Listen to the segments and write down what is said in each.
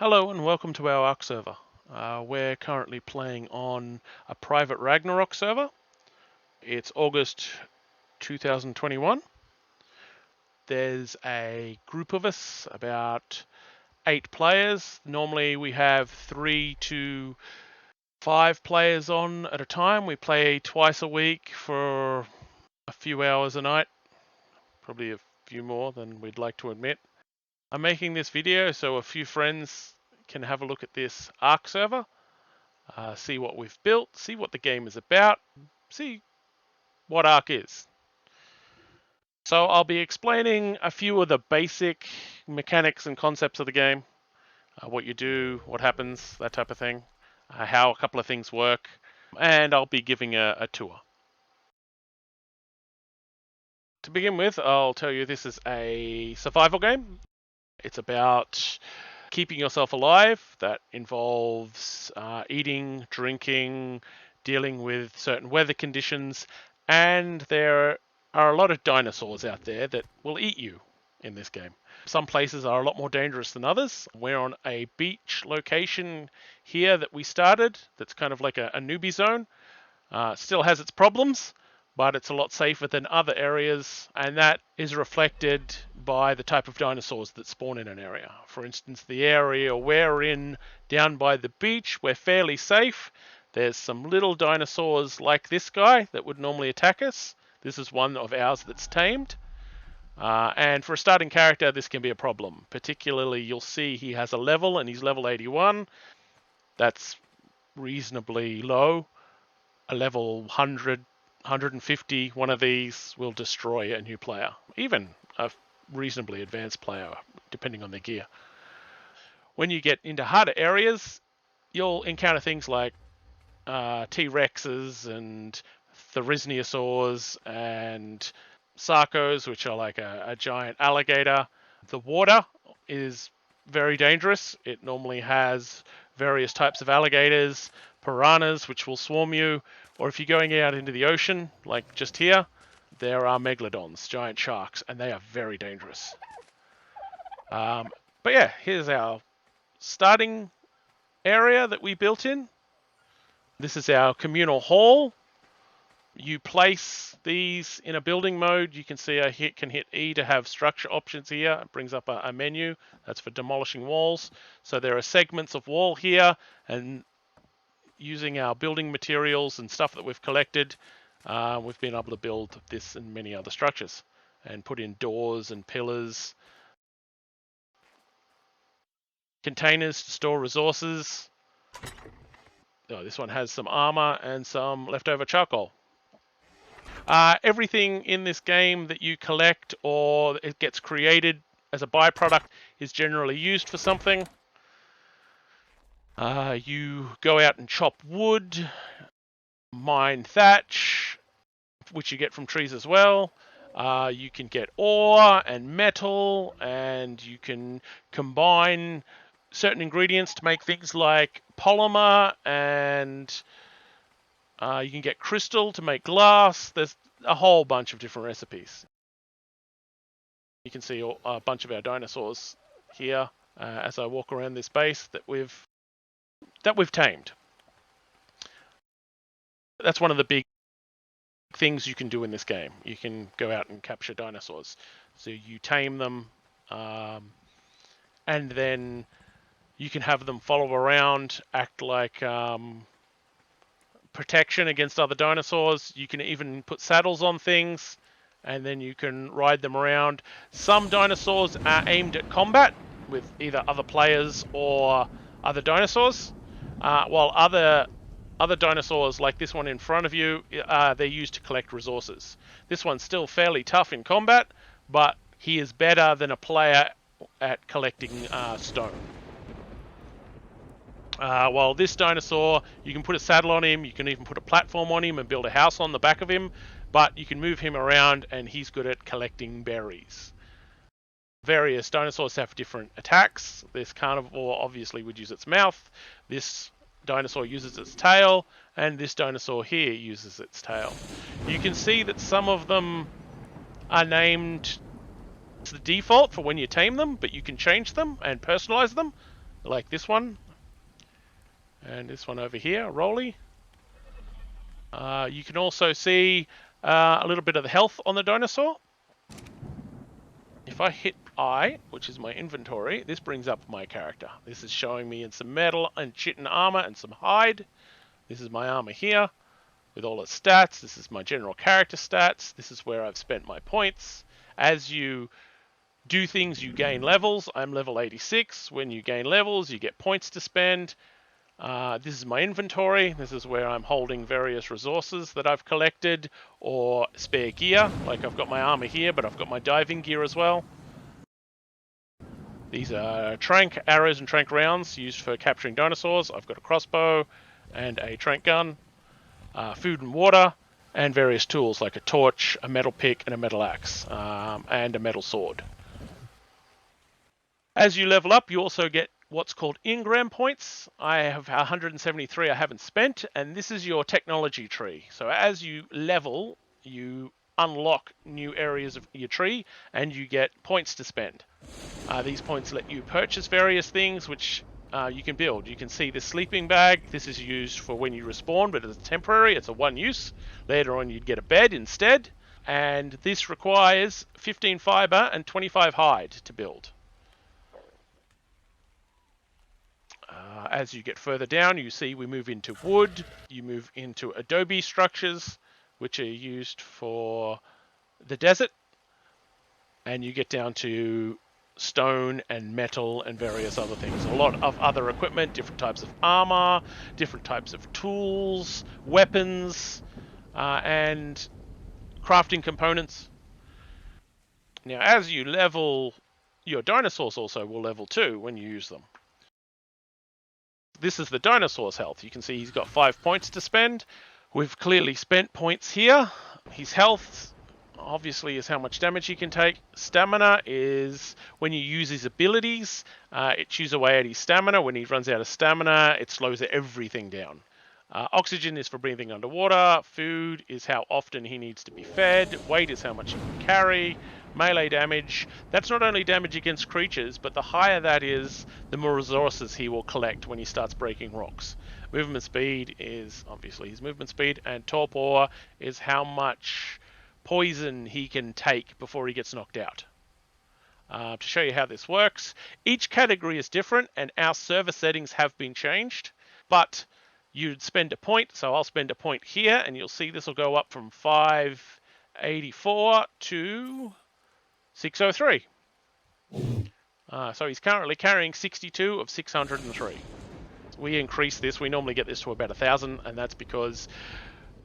Hello and welcome to our Ark server. We're currently playing on a private Ragnarok server. It's August 2021. There's a group of us, about 8 players. Normally we have 3 to 5 players on at a time. We play twice a week for a few hours a night, probably a few more than we'd like to admit. I'm making this video so a few friends can have a look at this Ark server. See what we've built, see what the game is about, see what Ark is. So I'll be explaining a few of the basic mechanics and concepts of the game, what you do, what happens, that type of thing, how a couple of things work, and I'll be giving a tour. To begin with, I'll tell you this is a survival game. It's about keeping yourself alive. That involves eating, drinking, dealing with certain weather conditions, and there are a lot of dinosaurs out there that will eat you in this game. Some places are a lot more dangerous than others. We're on a beach location here that we started that's kind of like a newbie zone. Still has its problems, but it's a lot safer than other areas, and that is reflected by the type of dinosaurs that spawn in an area. For instance, the area we're in down by the beach, we're fairly safe. There's some little dinosaurs like this guy that would normally attack us. This is one of ours that's tamed. And for a starting character, this can be a problem. Particularly, you'll see he has a level, and he's level 81. That's reasonably low. A level 100, 150, one of these will destroy a new player, even a reasonably advanced player, depending on their gear. When you get into harder areas, you'll encounter things like T-Rexes and Therizinosaurs and Sarcos, which are like a giant alligator. The water is very dangerous. It normally has various types of alligators, piranhas, which will swarm you, or if you're going out into the ocean, like just here, there are megalodons, giant sharks, and they are very dangerous. But yeah, here's our starting area that we built in. This is our communal hall. You place these in a building mode. You can see I can hit E to have structure options here. It brings up a menu. That's for demolishing walls. So there are segments of wall here, and using our building materials and stuff that we've collected, we've been able to build this and many other structures and put in doors and pillars. Containers to store resources. Oh, this one has some armor and some leftover charcoal. Everything in this game that you collect or it gets created as a byproduct is generally used for something. You go out and chop wood, mine thatch, which you get from trees as well. You can get ore and metal, and you can combine certain ingredients to make things like polymer, and you can get crystal to make glass. There's a whole bunch of different recipes. You can see a bunch of our dinosaurs here as I walk around this base that we've tamed. That's one of the big things you can do in this game. You can go out and capture dinosaurs. So you tame them, and then you can have them follow around, act like protection against other dinosaurs. You can even put saddles on things, and then you can ride them around. Some dinosaurs are aimed at combat with either other players or other dinosaurs, while other dinosaurs, like this one in front of you, they're used to collect resources. This one's still fairly tough in combat, but he is better than a player at collecting stone. While this dinosaur, you can put a saddle on him, you can even put a platform on him and build a house on the back of him, but you can move him around and he's good at collecting berries. Various dinosaurs have different attacks. This carnivore obviously would use its mouth. This dinosaur uses its tail, and this dinosaur here uses its tail. You can see that some of them are named to the default for when you tame them, but you can change them and personalize them. like this one. And this one over here, Rolly. You can also see a little bit of the health on the dinosaur. If I hit I, which is my inventory, this brings up my character. This is showing me in some metal and chitin armor and some hide. This is my armor here with all its stats. This is my general character stats. This is where I've spent my points. As you do things, you gain levels. I'm level 86. When you gain levels, you get points to spend. This is my inventory. This is where I'm holding various resources that I've collected or spare gear. Like I've got my armor here, but I've got my diving gear as well. These are trank arrows and trank rounds used for capturing dinosaurs. I've got a crossbow and a trank gun, food and water, and various tools like a torch, a metal pick, and a metal axe, and a metal sword. As you level up, you also get what's called engram points. I have 173 I haven't spent, and this is your technology tree. So as you level, you unlock new areas of your tree, and you get points to spend. These points let you purchase various things, which you can build. You can see the sleeping bag. This is used for when you respawn, but it's temporary. It's a one use. Later on, you'd get a bed instead. And this requires 15 fiber and 25 hide to build. As you get further down, you see we move into wood. You move into adobe structures, which are used for the desert. And you get down to stone and metal and various other things. A lot of other equipment, different types of armor, different types of tools, weapons, and crafting components. Now, as you level, your dinosaurs also will level too when you use them. This is the dinosaur's health. You can see he's got 5 points to spend. We've clearly spent points here. His health obviously is how much damage he can take. Stamina is when you use his abilities, it chews away at his stamina. When he runs out of stamina, it slows everything down. Oxygen is for breathing underwater. Food is how often he needs to be fed. Weight is how much he can carry. Melee damage, that's not only damage against creatures, but the higher that is, the more resources he will collect when he starts breaking rocks. Movement speed is obviously his movement speed, and torpor is how much poison he can take before he gets knocked out. To show you how this works, each category is different, and our server settings have been changed, but you'd spend a point, so I'll spend a point here, and you'll see this will go up from 584 to 603. So he's currently carrying 62 of 603. We increase this. We normally get this to about 1,000, and that's because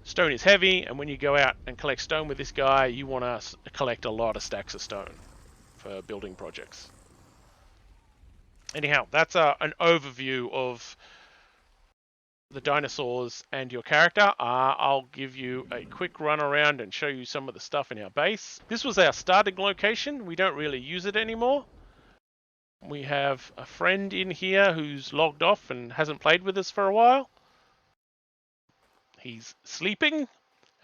stone is heavy, and when you go out and collect stone with this guy, you want to collect a lot of stacks of stone for building projects. Anyhow, that's an overview of the dinosaurs and your character. I'll give you a quick run around and show you some of the stuff in our base. This was our starting location. We don't really use it anymore. We have a friend in here who's logged off and hasn't played with us for a while. He's sleeping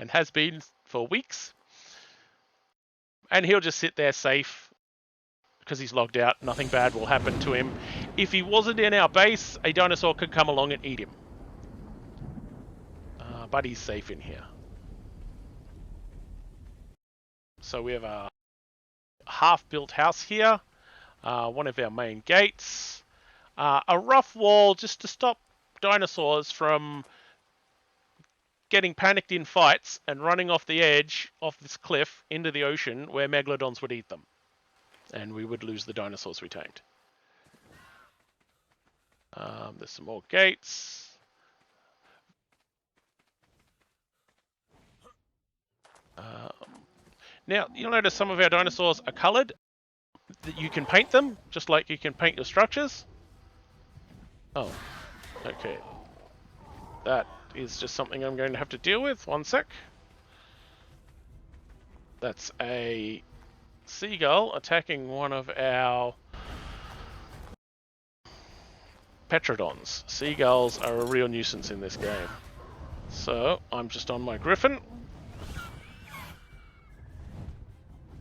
and has been for weeks. And he'll just sit there safe because he's logged out. Nothing bad will happen to him. If he wasn't in our base, a dinosaur could come along and eat him. But he's safe in here. So we have a half-built house here. One of our main gates. A rough wall just to stop dinosaurs from getting panicked in fights and running off the edge of this cliff into the ocean where megalodons would eat them. And we would lose the dinosaurs we tamed. There's some more gates. Now, you'll notice some of our dinosaurs are coloured. You can paint them, just like you can paint your structures. Oh, okay. That is just something I'm going to have to deal with. One sec. That's a seagull attacking one of our pteranodons. Seagulls are a real nuisance in this game. So, I'm just on my griffin.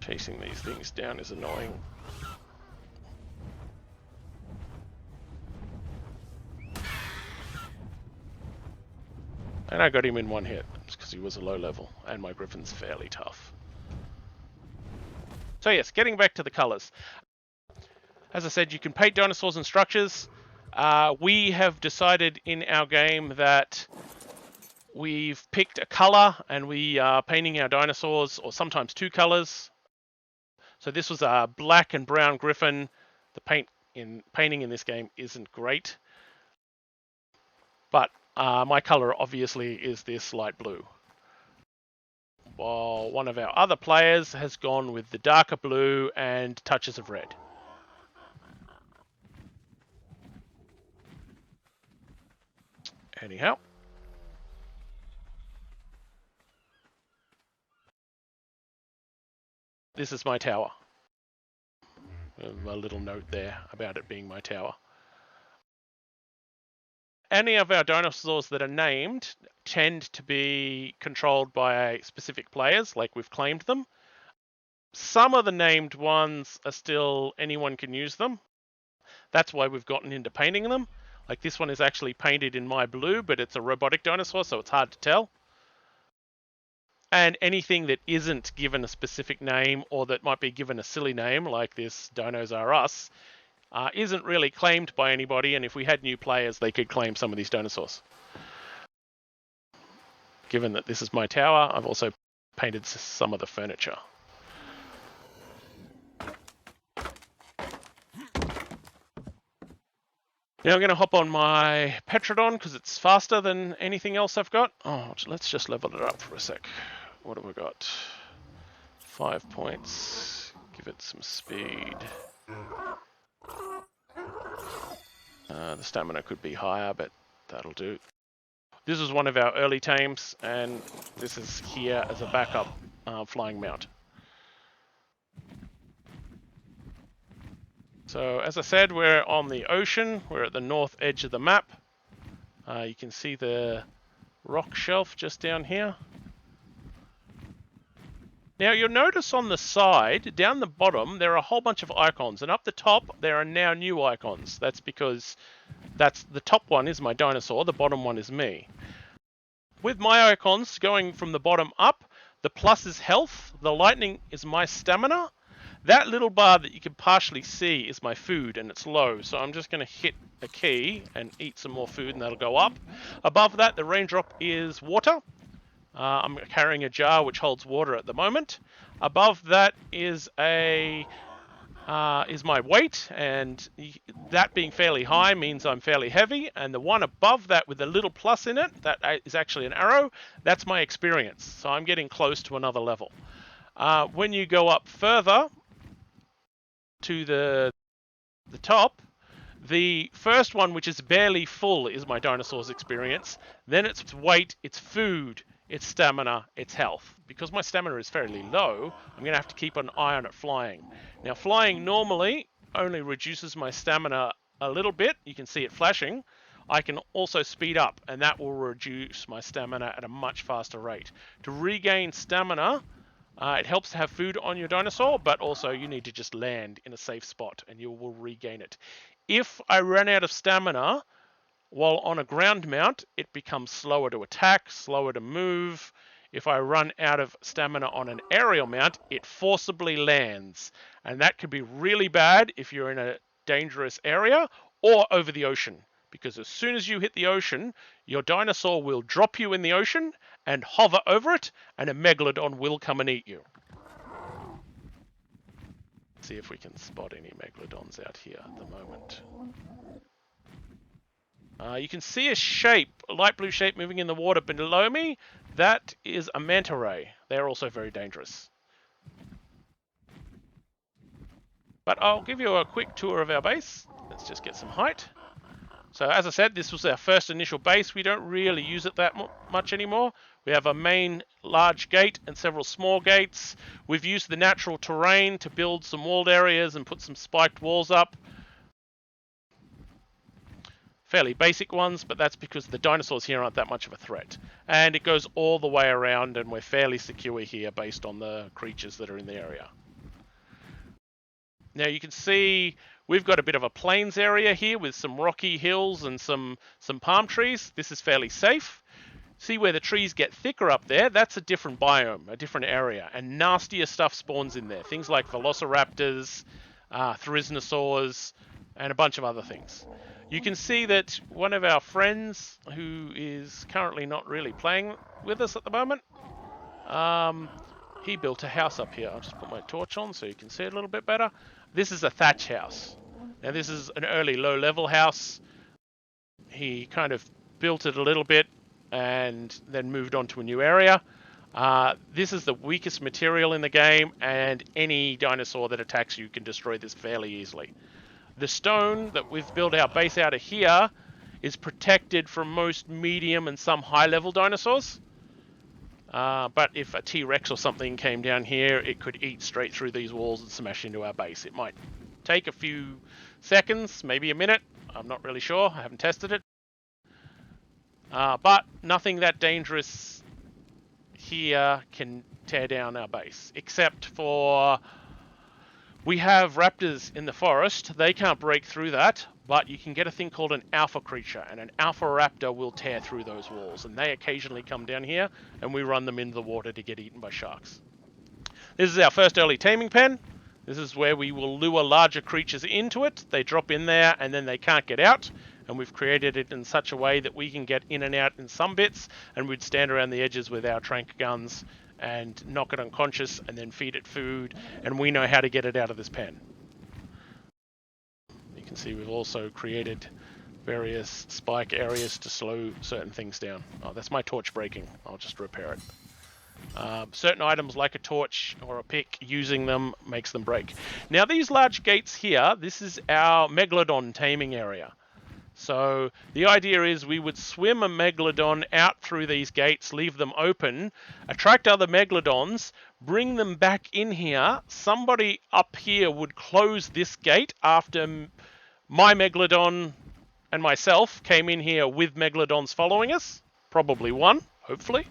Chasing these things down is annoying. And I got him in one hit, because he was a low level, and my Griffin's fairly tough. So yes, getting back to the colours. As I said, you can paint dinosaurs and structures. We have decided in our game that we've picked a colour, and we are painting our dinosaurs, or sometimes two colours. So this was a black and brown Griffin. The painting in this game isn't great. But my colour obviously is this light blue. While one of our other players has gone with the darker blue and touches of red. Anyhow. This is my tower. A little note there about it being my tower. Any of our dinosaurs that are named tend to be controlled by specific players, like we've claimed them. Some of the named ones are still anyone can use them. That's why we've gotten into painting them. Like this one is actually painted in my blue, but it's a robotic dinosaur, so it's hard to tell. And anything that isn't given a specific name, or that might be given a silly name, like this Dinos Are Us, isn't really claimed by anybody, and if we had new players, they could claim some of these dinosaurs. Given that this is my tower, I've also painted some of the furniture. Now I'm going to hop on my pteranodon because it's faster than anything else I've got. Oh, let's just level it up for a sec. What have we got? 5 points. Give it some speed. The stamina could be higher, but that'll do. This is one of our early tames, and this is here as a backup flying mount. So as I said, we're on the ocean. We're at the north edge of the map. You can see the rock shelf just down here. Now you'll notice on the side, down the bottom, there are a whole bunch of icons, and up the top there are now new icons. That's because the top one is my dinosaur, the bottom one is me. With my icons going from the bottom up, the plus is health, the lightning is my stamina. That little bar that you can partially see is my food, and it's low, so I'm just going to hit a key and eat some more food, and that'll go up. Above that, the raindrop is water. I'm carrying a jar which holds water at the moment. Above that is my weight, and that being fairly high means I'm fairly heavy. And the one above that with the little plus in it, that is actually an arrow, that's my experience. So I'm getting close to another level. When you go up further to the top, the first one, which is barely full, is my dinosaur's experience. Then it's weight, it's food, it's stamina, it's health. Because my stamina is fairly low, I'm going to have to keep an eye on it flying. Now, flying normally only reduces my stamina a little bit. You can see it flashing. I can also speed up, and that will reduce my stamina at a much faster rate. To regain stamina, it helps to have food on your dinosaur, but also you need to just land in a safe spot, and you will regain it. If I run out of stamina while on a ground mount, it becomes slower to attack, slower to move. If I run out of stamina on an aerial mount, it forcibly lands. And that could be really bad if you're in a dangerous area or over the ocean. Because as soon as you hit the ocean, your dinosaur will drop you in the ocean and hover over it, and a megalodon will come and eat you. See if we can spot any megalodons out here at the moment. You can see a shape, a light blue shape moving in the water below me. That is a manta ray. They're also very dangerous. But I'll give you a quick tour of our base. Let's just get some height. So as I said, this was our first initial base. We don't really use it that much anymore. We have a main large gate and several small gates. We've used the natural terrain to build some walled areas and put some spiked walls up. Fairly basic ones, but that's because the dinosaurs here aren't that much of a threat. And it goes all the way around, and we're fairly secure here based on the creatures that are in the area. Now you can see we've got a bit of a plains area here with some rocky hills and some palm trees. This is fairly safe. See where the trees get thicker up there? That's a different biome, a different area, and nastier stuff spawns in there. Things like velociraptors, theranosaurs, and a bunch of other things. You can see that one of our friends, who is currently not really playing with us at the moment, he built a house up here. I'll just put my torch on so you can see it a little bit better. This is a thatch house. Now this is an early low-level house. He kind of built it a little bit and then moved on to a new area. This is the weakest material in the game, and any dinosaur that attacks you can destroy this fairly easily. The stone that we've built our base out of here is protected from most medium and some high-level dinosaurs. But if a T-Rex or something came down here, it could eat straight through these walls and smash into our base. It might take a few seconds, maybe a minute. I'm not really sure. I haven't tested it. But nothing that dangerous here can tear down our base, except for we have raptors in the forest. They can't break through that, but you can get a thing called an alpha creature, and an alpha raptor will tear through those walls, and they occasionally come down here, and we run them into the water to get eaten by sharks. This is our first early taming pen. This is where we will lure larger creatures into it. They drop in there, and then they can't get out. And we've created it in such a way that we can get in and out in some bits, and we'd stand around the edges with our trank guns and knock it unconscious and then feed it food, and we know how to get it out of this pen. You can see we've also created various spike areas to slow certain things down. Oh, that's my torch breaking. I'll just repair it. Certain items like a torch or a pick, using them makes them break. Now these large gates here, this is our megalodon taming area. So the idea is we would swim a megalodon out through these gates, leave them open, attract other megalodons, bring them back in here. Somebody up here would close this gate after my megalodon and myself came in here with megalodons following us. Probably one, hopefully.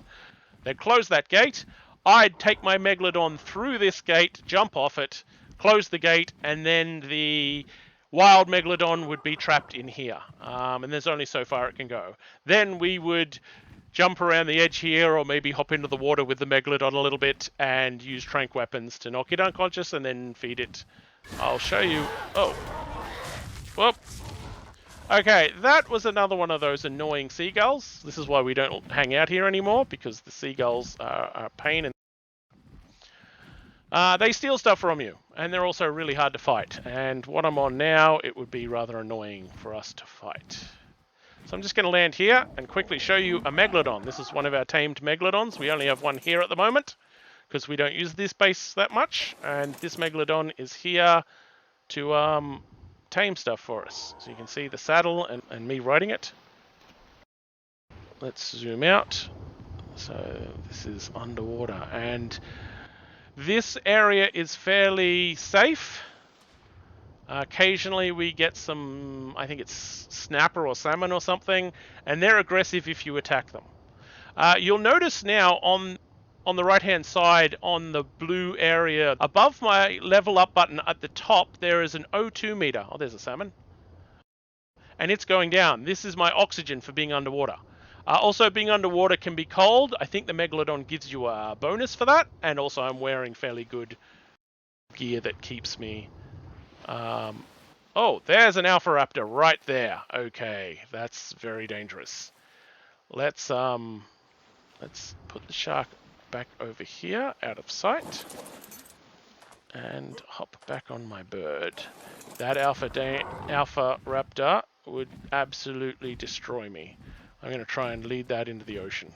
They'd close that gate. I'd take my megalodon through this gate, jump off it, close the gate, and then the wild megalodon would be trapped in here, and there's only so far it can go. Then we would jump around the edge here, or maybe hop into the water with the megalodon a little bit and use trank weapons to knock it unconscious and then feed it. I'll show you. Oh. Whoop. Okay, that was another one of those annoying seagulls. This is why we don't hang out here anymore, because the seagulls are a pain in. They steal stuff from you, and they're also really hard to fight. And what I'm on now, it would be rather annoying for us to fight. So I'm just going to land here and quickly show you a megalodon. This is one of our tamed megalodons. We only have one here at the moment, because we don't use this base that much. And this megalodon is here to tame stuff for us. So you can see the saddle and me riding it. Let's zoom out. So this is underwater, and this area is fairly safe. Occasionally we get some, I think it's snapper or salmon or something, and they're aggressive if you attack them. You'll notice now on the right hand side, on the blue area above my level up button at the top, there is an O2 meter. Oh, there's a salmon. And it's going down. This is my oxygen for being underwater. Also, being underwater can be cold. I think the megalodon gives you a bonus for that. And also, I'm wearing fairly good gear that keeps me. Oh, there's an alpha raptor right there. Okay, that's very dangerous. Let's put the shark back over here, out of sight, and hop back on my bird. That alpha raptor would absolutely destroy me. I'm going to try and lead that into the ocean.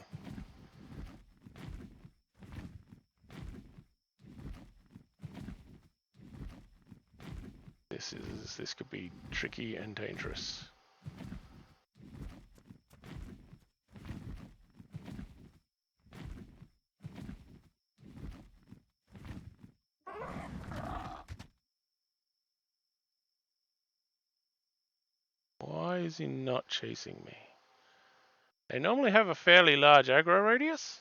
This could be tricky and dangerous. Why is he not chasing me? They normally have a fairly large aggro radius.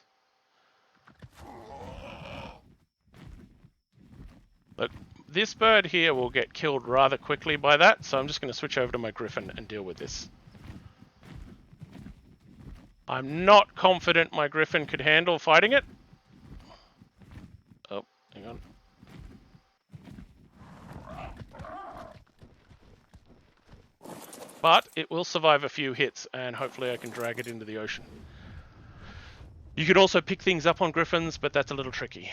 Look, this bird here will get killed rather quickly by that, so I'm just going to switch over to my griffin and deal with this. I'm not confident my Griffin could handle fighting it. Oh, hang on. But it will survive a few hits, and hopefully I can drag it into the ocean. You can also pick things up on Griffins, but that's a little tricky.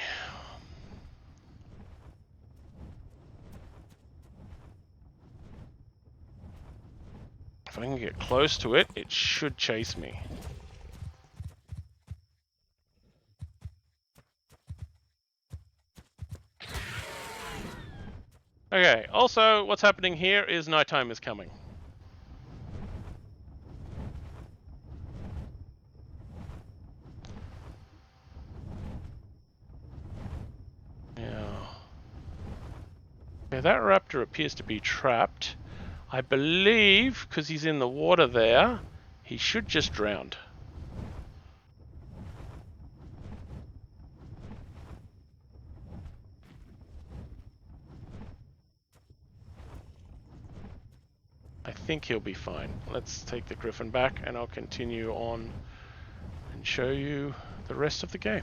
If I can get close to it, it should chase me. Okay, also what's happening here is nighttime is coming. Yeah, that raptor appears to be trapped. I believe, because he's in the water there, he should just drown. I think he'll be fine. Let's take the Griffin back and I'll continue on and show you the rest of the game.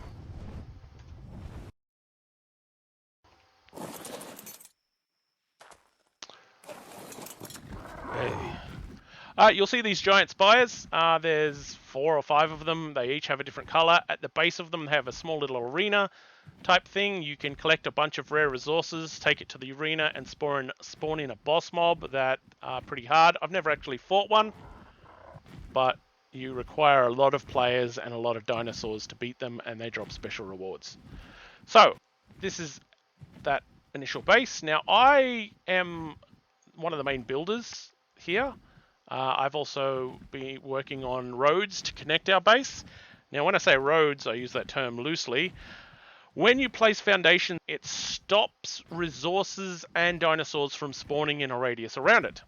You'll see these giant spires. There's 4 or 5 of them. They each have a different color. At the base of them, they have a small little arena type thing. You can collect a bunch of rare resources, take it to the arena, and spawn in a boss mob that are pretty hard. I've never actually fought one, but you require a lot of players and a lot of dinosaurs to beat them, and they drop special rewards. So, this is that initial base. Now, I am one of the main builders here. I've also been working on roads to connect our base. Now, when I say roads, I use that term loosely. When you place foundation, it stops resources and dinosaurs from spawning in a radius around it.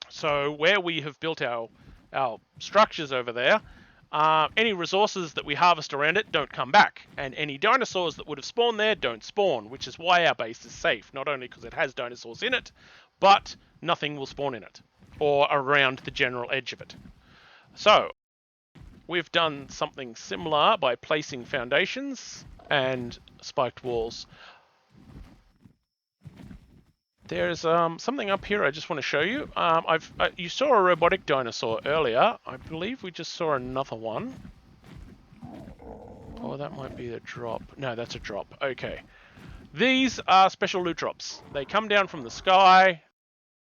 So where we have built our structures over there, any resources that we harvest around it don't come back, and any dinosaurs that would have spawned there don't spawn, which is why our base is safe, not only because it has dinosaurs in it, but nothing will spawn in it, or around the general edge of it. So, we've done something similar by placing foundations and spiked walls. There's something up here I just want to show you. You saw a robotic dinosaur earlier. I believe we just saw another one. Oh, that might be a drop. No, that's a drop. Okay. These are special loot drops. They come down from the sky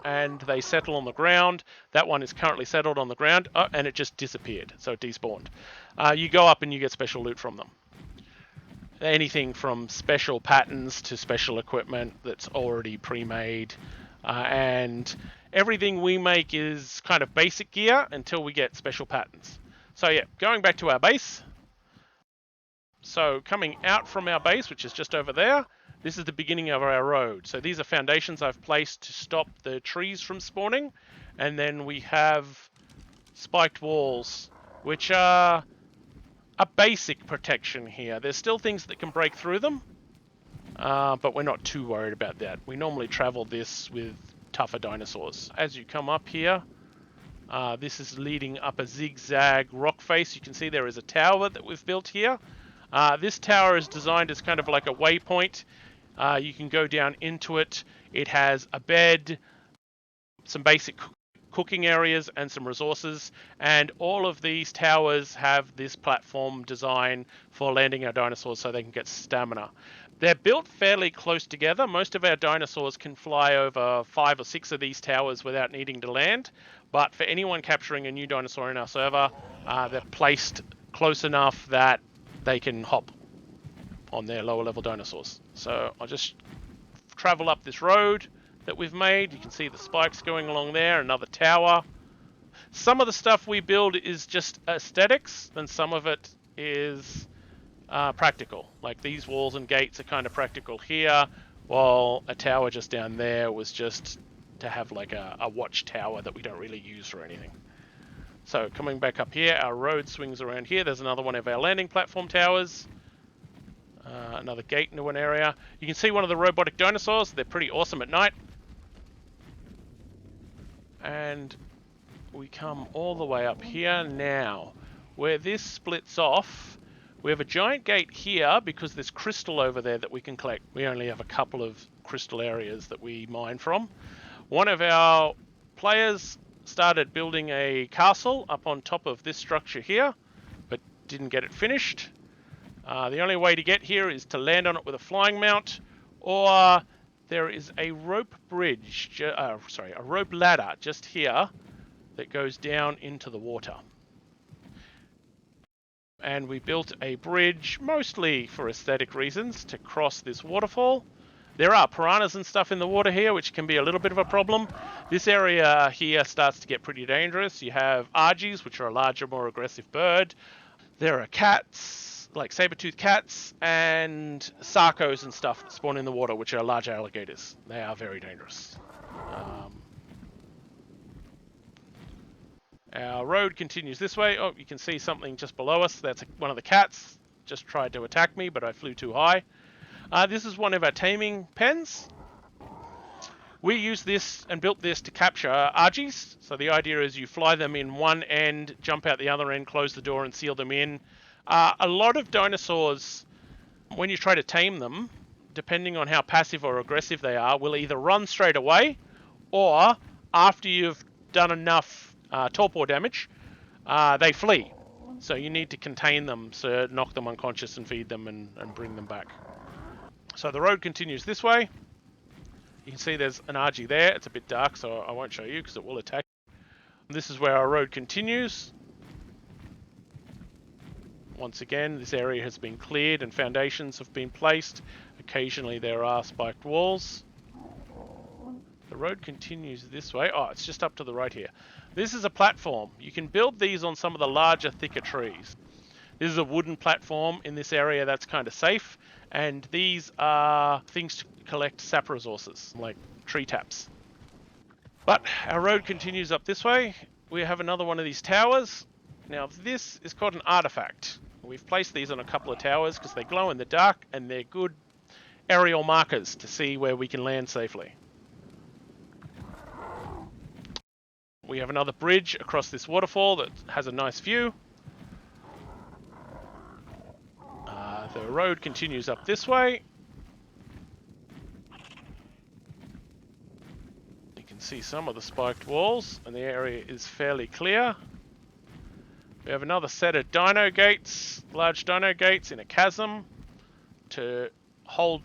and they settle on the ground. That one is currently settled on the ground, and it just disappeared, so it despawned. You go up and you get special loot from them. Anything from special patterns to special equipment that's already pre-made, and everything we make is kind of basic gear until we get special patterns. So yeah, going back to our base. So coming out from our base, which is just over there, this is the beginning of our road. So these are foundations I've placed to stop the trees from spawning. And then we have spiked walls, which are a basic protection here. There's still things that can break through them, but we're not too worried about that. We normally travel this with tougher dinosaurs. As you come up here, this is leading up a zigzag rock face. You can see there is a tower that we've built here. This tower is designed as kind of like a waypoint. You can go down into it. It has a bed, some basic cooking areas, and some resources. And all of these towers have this platform design for landing our dinosaurs so they can get stamina. They're built fairly close together. Most of our dinosaurs can fly over 5 or 6 of these towers without needing to land. But for anyone capturing a new dinosaur in our server, they're placed close enough that they can hop on their lower level dinosaurs. So I'll just travel up this road that we've made. You can see the spikes going along there, another tower. Some of the stuff we build is just aesthetics, and some of it is practical. Like these walls and gates are kind of practical here, while a tower just down there was just to have like a watch tower that we don't really use for anything. So coming back up here, our road swings around here. There's another one of our landing platform towers. Another gate into an area. You can see one of the robotic dinosaurs. They're pretty awesome at night. And we come all the way up here. Now, where this splits off, we have a giant gate here because there's crystal over there that we can collect. We only have a couple of crystal areas that we mine from. One of our players started building a castle up on top of this structure here, but didn't get it finished. The only way to get here is to land on it with a flying mount, or there is a rope bridge, a rope ladder just here that goes down into the water. And we built a bridge, mostly for aesthetic reasons, to cross this waterfall. There are piranhas and stuff in the water here, which can be a little bit of a problem. This area here starts to get pretty dangerous. You have argies, which are a larger, more aggressive bird. There are cats, like saber-toothed cats, and sarcos and stuff that spawn in the water, which are large alligators. They are very dangerous. Our road continues this way. Oh, you can see something just below us. That's one of the cats. Just tried to attack me, but I flew too high. This is one of our taming pens. We use this and built this to capture argies. So the idea is you fly them in one end, jump out the other end, close the door and seal them in. A lot of dinosaurs, when you try to tame them, depending on how passive or aggressive they are, will either run straight away, or after you've done enough torpor damage, they flee. So you need to contain them, so knock them unconscious and feed them and bring them back. So the road continues this way. You can see there's an argie there. It's a bit dark, so I won't show you because it will attack. This is where our road continues. Once again, this area has been cleared and foundations have been placed. Occasionally there are spiked walls. The road continues this way. Oh, it's just up to the right here. This is a platform. You can build these on some of the larger, thicker trees. This is a wooden platform in this area that's kind of safe. And these are things to collect sap resources, like tree taps. But our road continues up this way. We have another one of these towers. Now this is called an artifact. We've placed these on a couple of towers because they glow in the dark and they're good aerial markers to see where we can land safely. We have another bridge across this waterfall that has a nice view. The road continues up this way. You can see some of the spiked walls and the area is fairly clear. We have another set of dino gates, large dino gates in a chasm to hold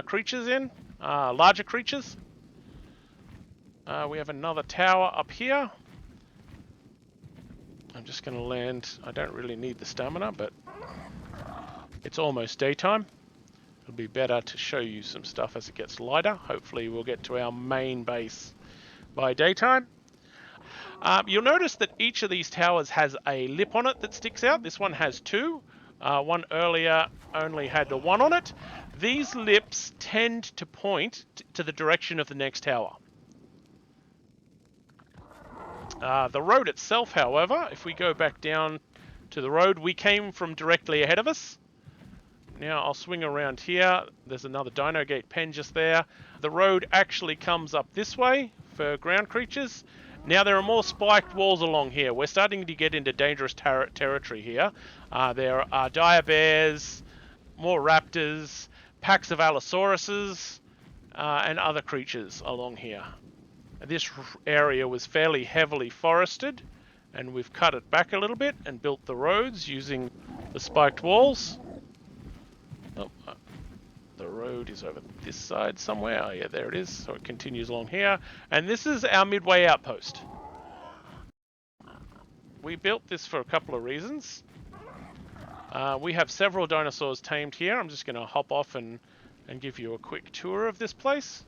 creatures in, larger creatures. We have another tower up here. I'm just going to land. I don't really need the stamina, but it's almost daytime. It'll be better to show you some stuff as it gets lighter. Hopefully we'll get to our main base by daytime. You'll notice that each of these towers has a lip on it that sticks out. This one has two. One earlier only had the one on it. These lips tend to point to the direction of the next tower. The road itself, however, if we go back down to the road, we came from directly ahead of us. Now I'll swing around here. There's another dino gate pen just there. The road actually comes up this way for ground creatures. Now there are more spiked walls along here. We're starting to get into dangerous territory here. There are dire bears, more raptors, packs of allosauruses, and other creatures along here. This area was fairly heavily forested, and we've cut it back a little bit and built the roads using the spiked walls. Oh, the road is over this side somewhere. Oh yeah, there it is. So it continues along here. And this is our midway outpost. We built this for a couple of reasons. We have several dinosaurs tamed here. I'm just going to hop off and give you a quick tour of this place.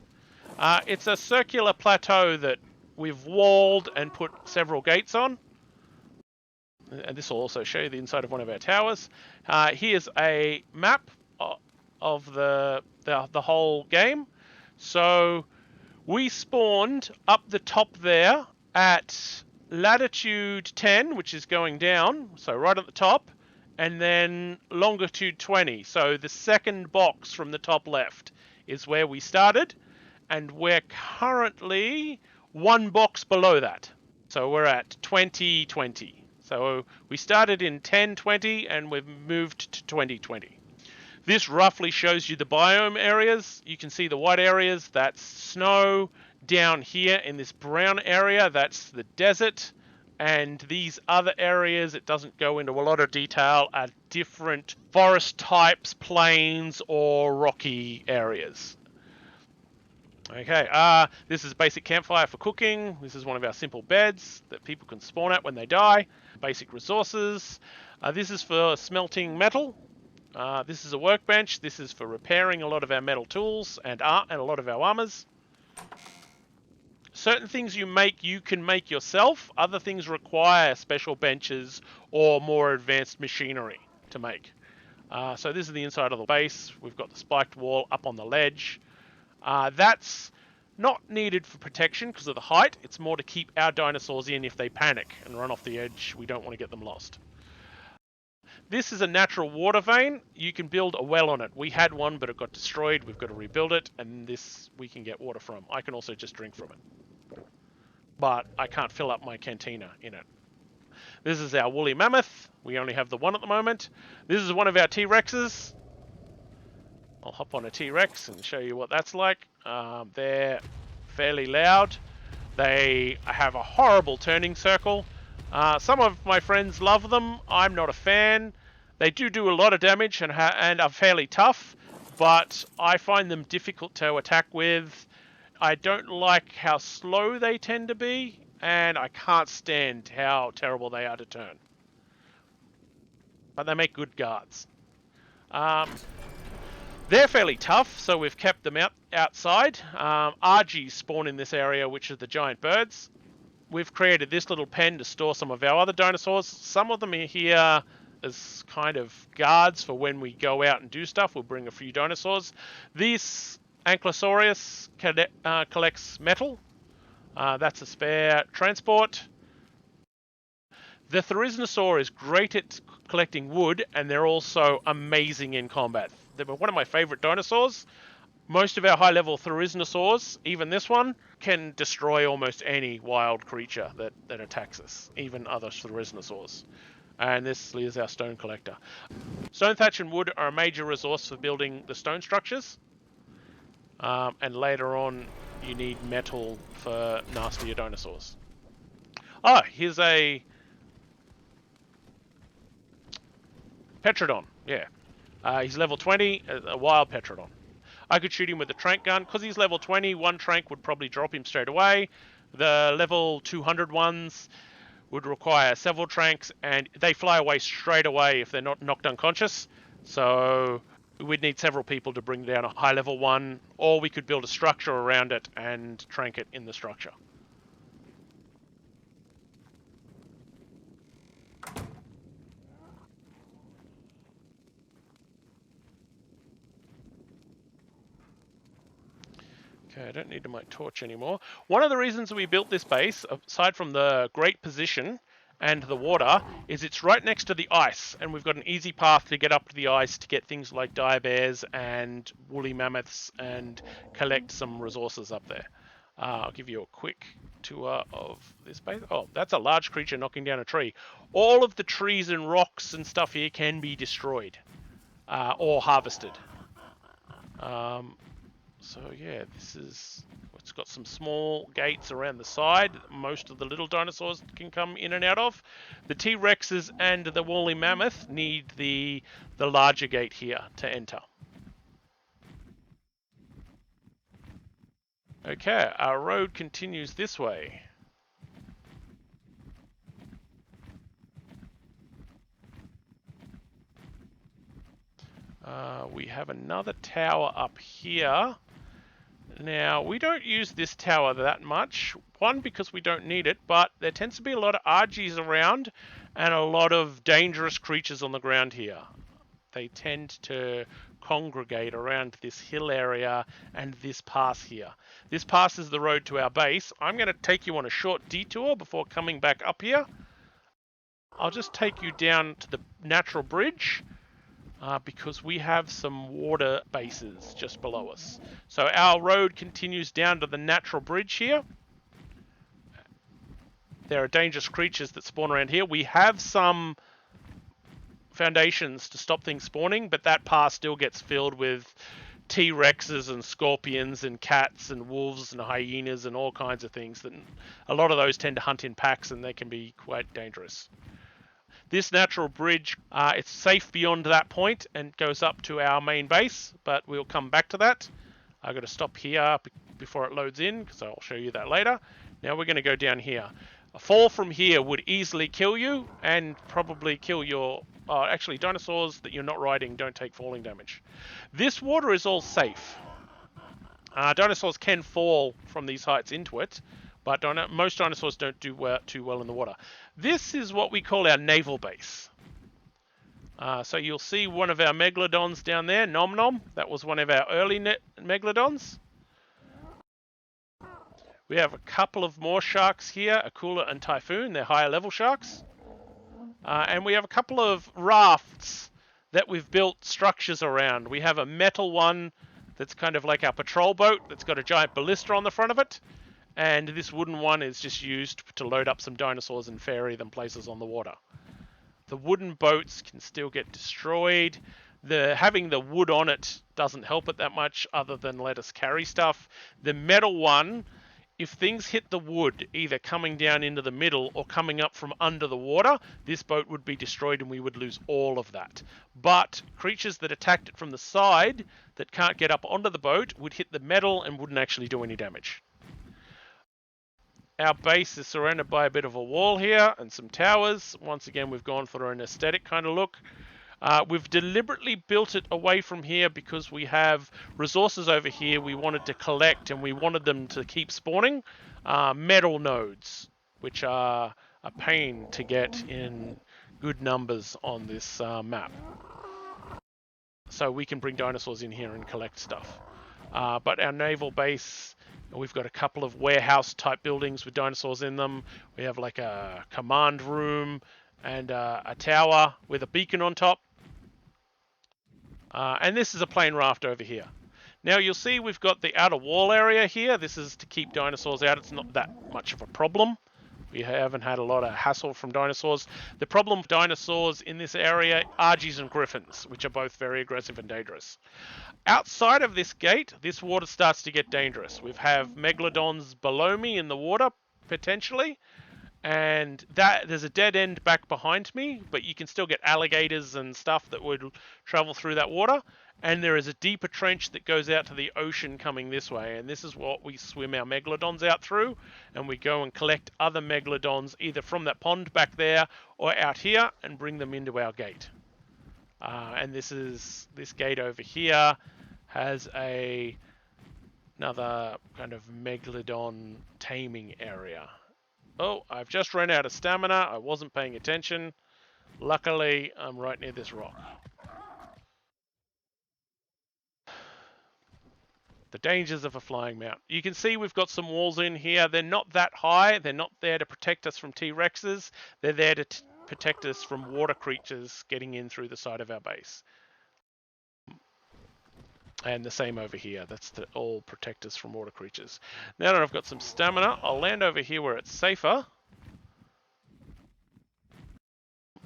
It's a circular plateau that we've walled and put several gates on. And this will also show you the inside of one of our towers. Here's a map of the whole game. So we spawned up the top there at latitude 10, which is going down, so right at the top, and then longitude 20. So the second box from the top left is where we started, and we're currently one box below that. So we're at 2020. So we started in 1020 and we've moved to 2020. This roughly shows you the biome areas. You can see the white areas, that's snow. Down here in this brown area, that's the desert. And these other areas, it doesn't go into a lot of detail, are different forest types, plains, or rocky areas. Okay, this is a basic campfire for cooking. This is one of our simple beds that people can spawn at when they die. Basic resources. This is for smelting metal. This is a workbench. This is for repairing a lot of our metal tools and a lot of our armors. Certain things you can make yourself. Other things require special benches or more advanced machinery to make. So this is the inside of the base. We've got the spiked wall up on the ledge. That's not needed for protection because of the height. It's more to keep our dinosaurs in if they panic and run off the edge. We don't want to get them lost. This is a natural water vein. You can build a well on it. We had one, but it got destroyed. We've got to rebuild it, and this we can get water from. I can also just drink from it. But I can't fill up my cantina in it. This is our woolly mammoth. We only have the one at the moment. This is one of our T-Rexes. I'll hop on a T-Rex and show you what that's like. They're fairly loud. They have a horrible turning circle. Some of my friends love them. I'm not a fan. They do a lot of damage and are fairly tough, but I find them difficult to attack with. I don't like how slow they tend to be, and I can't stand how terrible they are to turn. But they make good guards. They're fairly tough, so we've kept them outside. RGs spawn in this area, which are the giant birds. We've created this little pen to store some of our other dinosaurs. Some of them are here as kind of guards for when we go out and do stuff. We'll bring a few dinosaurs. This Ankylosaurus collects metal. That's a spare transport. The Therizinosaur is great at collecting wood, and they're also amazing in combat. They're one of my favorite dinosaurs. Most of our high-level Therizinosaurs, even this one, can destroy almost any wild creature that attacks us, even other Therizinosaurs. And this is our stone collector. Stone, thatch, and wood are a major resource for building the stone structures. And later on, you need metal for nastier dinosaurs. Here's a pteranodon. Yeah. He's level 20, a wild pteranodon. I could shoot him with a trank gun. Because he's level 20, one trank would probably drop him straight away. The level 200 ones would require several tranks, and they fly away straight away if they're not knocked unconscious. So we'd need several people to bring down a high level one, or we could build a structure around it and trank it in the structure. Okay, I don't need my torch anymore. One of the reasons we built this base, aside from the great position and the water, is it's right next to the ice, and we've got an easy path to get up to the ice to get things like dire bears and woolly mammoths and collect some resources up there. I'll give you a quick tour of this base. Oh, that's a large creature knocking down a tree. All of the trees and rocks and stuff here can be destroyed or harvested. So yeah, it's got some small gates around the side that most of the little dinosaurs can come in and out of. The T-Rexes and the woolly mammoth need the larger gate here to enter. Okay, our road continues this way. We have another tower up here. Now, we don't use this tower that much. One, because we don't need it, but there tends to be a lot of RGs around and a lot of dangerous creatures on the ground here. They tend to congregate around this hill area and this pass here. This pass is the road to our base. I'm going to take you on a short detour before coming back up here. I'll just take you down to the natural bridge. Because we have some water bases just below us. So our road continues down to the natural bridge here. there are dangerous creatures that spawn around here. We have some foundations to stop things spawning, but that path still gets filled with T-Rexes and scorpions and cats and wolves and hyenas and all kinds of things. That a lot of those tend to hunt in packs, and they can be quite dangerous. This natural bridge, it's safe beyond that point and goes up to our main base, but we'll come back to that. I've got to stop here before it loads in, so I'll show you that later. Now we're going to go down here. A fall from here would easily kill you and probably kill your... actually, dinosaurs that you're not riding don't take falling damage. This water is all safe. Dinosaurs can fall from these heights into it, but most dinosaurs don't do too well in the water. This is what we call our naval base. So you'll see one of our megalodons down there, Nom Nom. That was one of our early megalodons. We have a couple of more sharks here, Akula and Typhoon. They're higher level sharks. And we have a couple of rafts that we've built structures around. We have a metal one that's kind of like our patrol boat that's got a giant ballista on the front of it. And this wooden one is just used to load up some dinosaurs and ferry them places on the water. The wooden boats can still get destroyed. Having the wood on it doesn't help it that much other than let us carry stuff. The metal one, if things hit the wood, either coming down into the middle or coming up from under the water, this boat would be destroyed and we would lose all of that. But creatures that attacked it from the side that can't get up onto the boat would hit the metal and wouldn't actually do any damage. Our base is surrounded by a bit of a wall here and some towers. Once again, we've gone for an aesthetic kind of look. We've deliberately built it away from here because we have resources over here we wanted to collect and we wanted them to keep spawning. Metal nodes, which are a pain to get in good numbers on this map. So we can bring dinosaurs in here and collect stuff. But our naval base, we've got a couple of warehouse type buildings with dinosaurs in them. We have like a command room and a tower with a beacon on top. And this is a plain raft over here. Now you'll see we've got the outer wall area here. This is to keep dinosaurs out. It's not that much of a problem. We haven't had a lot of hassle from dinosaurs. The problem with dinosaurs in this area are Argies and Griffins, which are both very aggressive and dangerous. Outside of this gate, this water starts to get dangerous. We have megalodons below me in the water, potentially. And there's a dead end back behind me, but you can still get alligators and stuff that would travel through that water. And there is a deeper trench that goes out to the ocean coming this way. And this is what we swim our megalodons out through. And we go and collect other megalodons either from that pond back there or out here and bring them into our gate. And this gate over here has another kind of megalodon taming area. Oh, I've just run out of stamina. I wasn't paying attention. Luckily, I'm right near this rock. The dangers of a flying mount. You can see we've got some walls in here. They're not that high. They're not there to protect us from T-Rexes. They're there to protect us from water creatures getting in through the side of our base. And the same over here. That's to all protect us from water creatures. Now that I've got some stamina, I'll land over here where it's safer.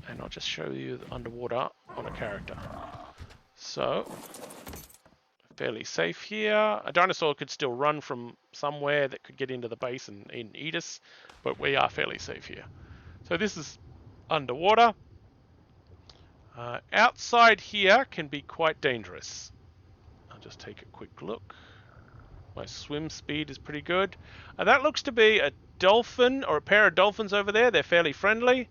And I'll just show you the underwater on a character. So, fairly safe here. A dinosaur could still run from somewhere that could get into the base and eat us. But we are fairly safe here. So this is underwater. Outside here can be quite dangerous. I'll just take a quick look. My swim speed is pretty good. That looks to be a dolphin or a pair of dolphins over there. They're fairly friendly,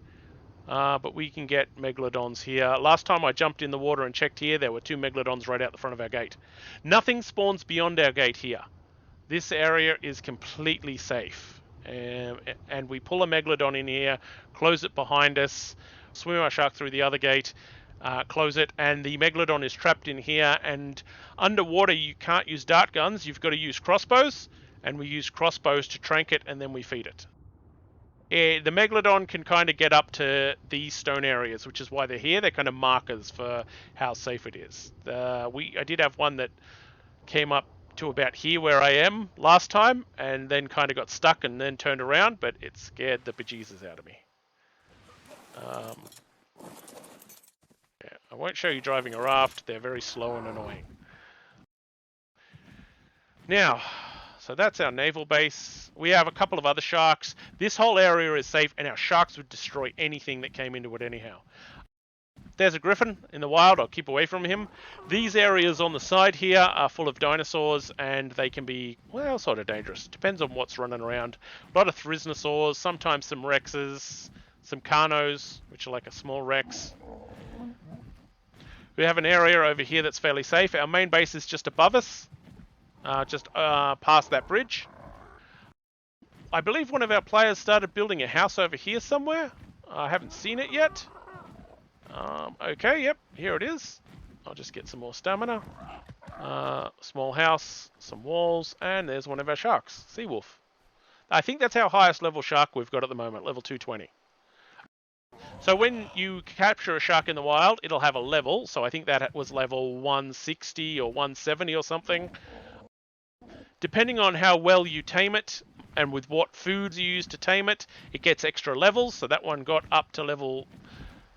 but we can get megalodons here. Last time I jumped in the water and checked here, there were 2 megalodons right out the front of our gate. Nothing spawns beyond our gate here. This area is completely safe. And we pull a megalodon in here, close it behind us, swim our shark through the other gate, close it, and the megalodon is trapped in here. And underwater you can't use dart guns, you've got to use crossbows, and we use crossbows to trank it and then we feed it. The megalodon can kind of get up to these stone areas, which is why they're here. They're kind of markers for how safe it is. I did have one that came up to about here where I am last time, and then kind of got stuck and then turned around, but it scared the bejesus out of me. Yeah, I won't show you driving a raft. They're very slow and annoying. Now, so that's our naval base. We have a couple of other sharks. This whole area is safe, and our sharks would destroy anything that came into it anyhow. There's a griffin in the wild. I'll keep away from him. These areas on the side here are full of dinosaurs, and they can be, well, sort of dangerous. Depends on what's running around. A lot of thrysnosaurs, sometimes some rexes, some carnos, which are like a small rex. We have an area over here that's fairly safe. Our main base is just above us, just past that bridge. I believe one of our players started building a house over here somewhere. I haven't seen it yet. Okay, yep, here it is. I'll just get some more stamina. Small house, some walls, and there's one of our sharks, Seawolf. I think that's our highest level shark we've got at the moment, level 220. So when you capture a shark in the wild, it'll have a level. So I think that was level 160 or 170 or something. Depending on how well you tame it and with what foods you use to tame it, it gets extra levels. So that one got up to level,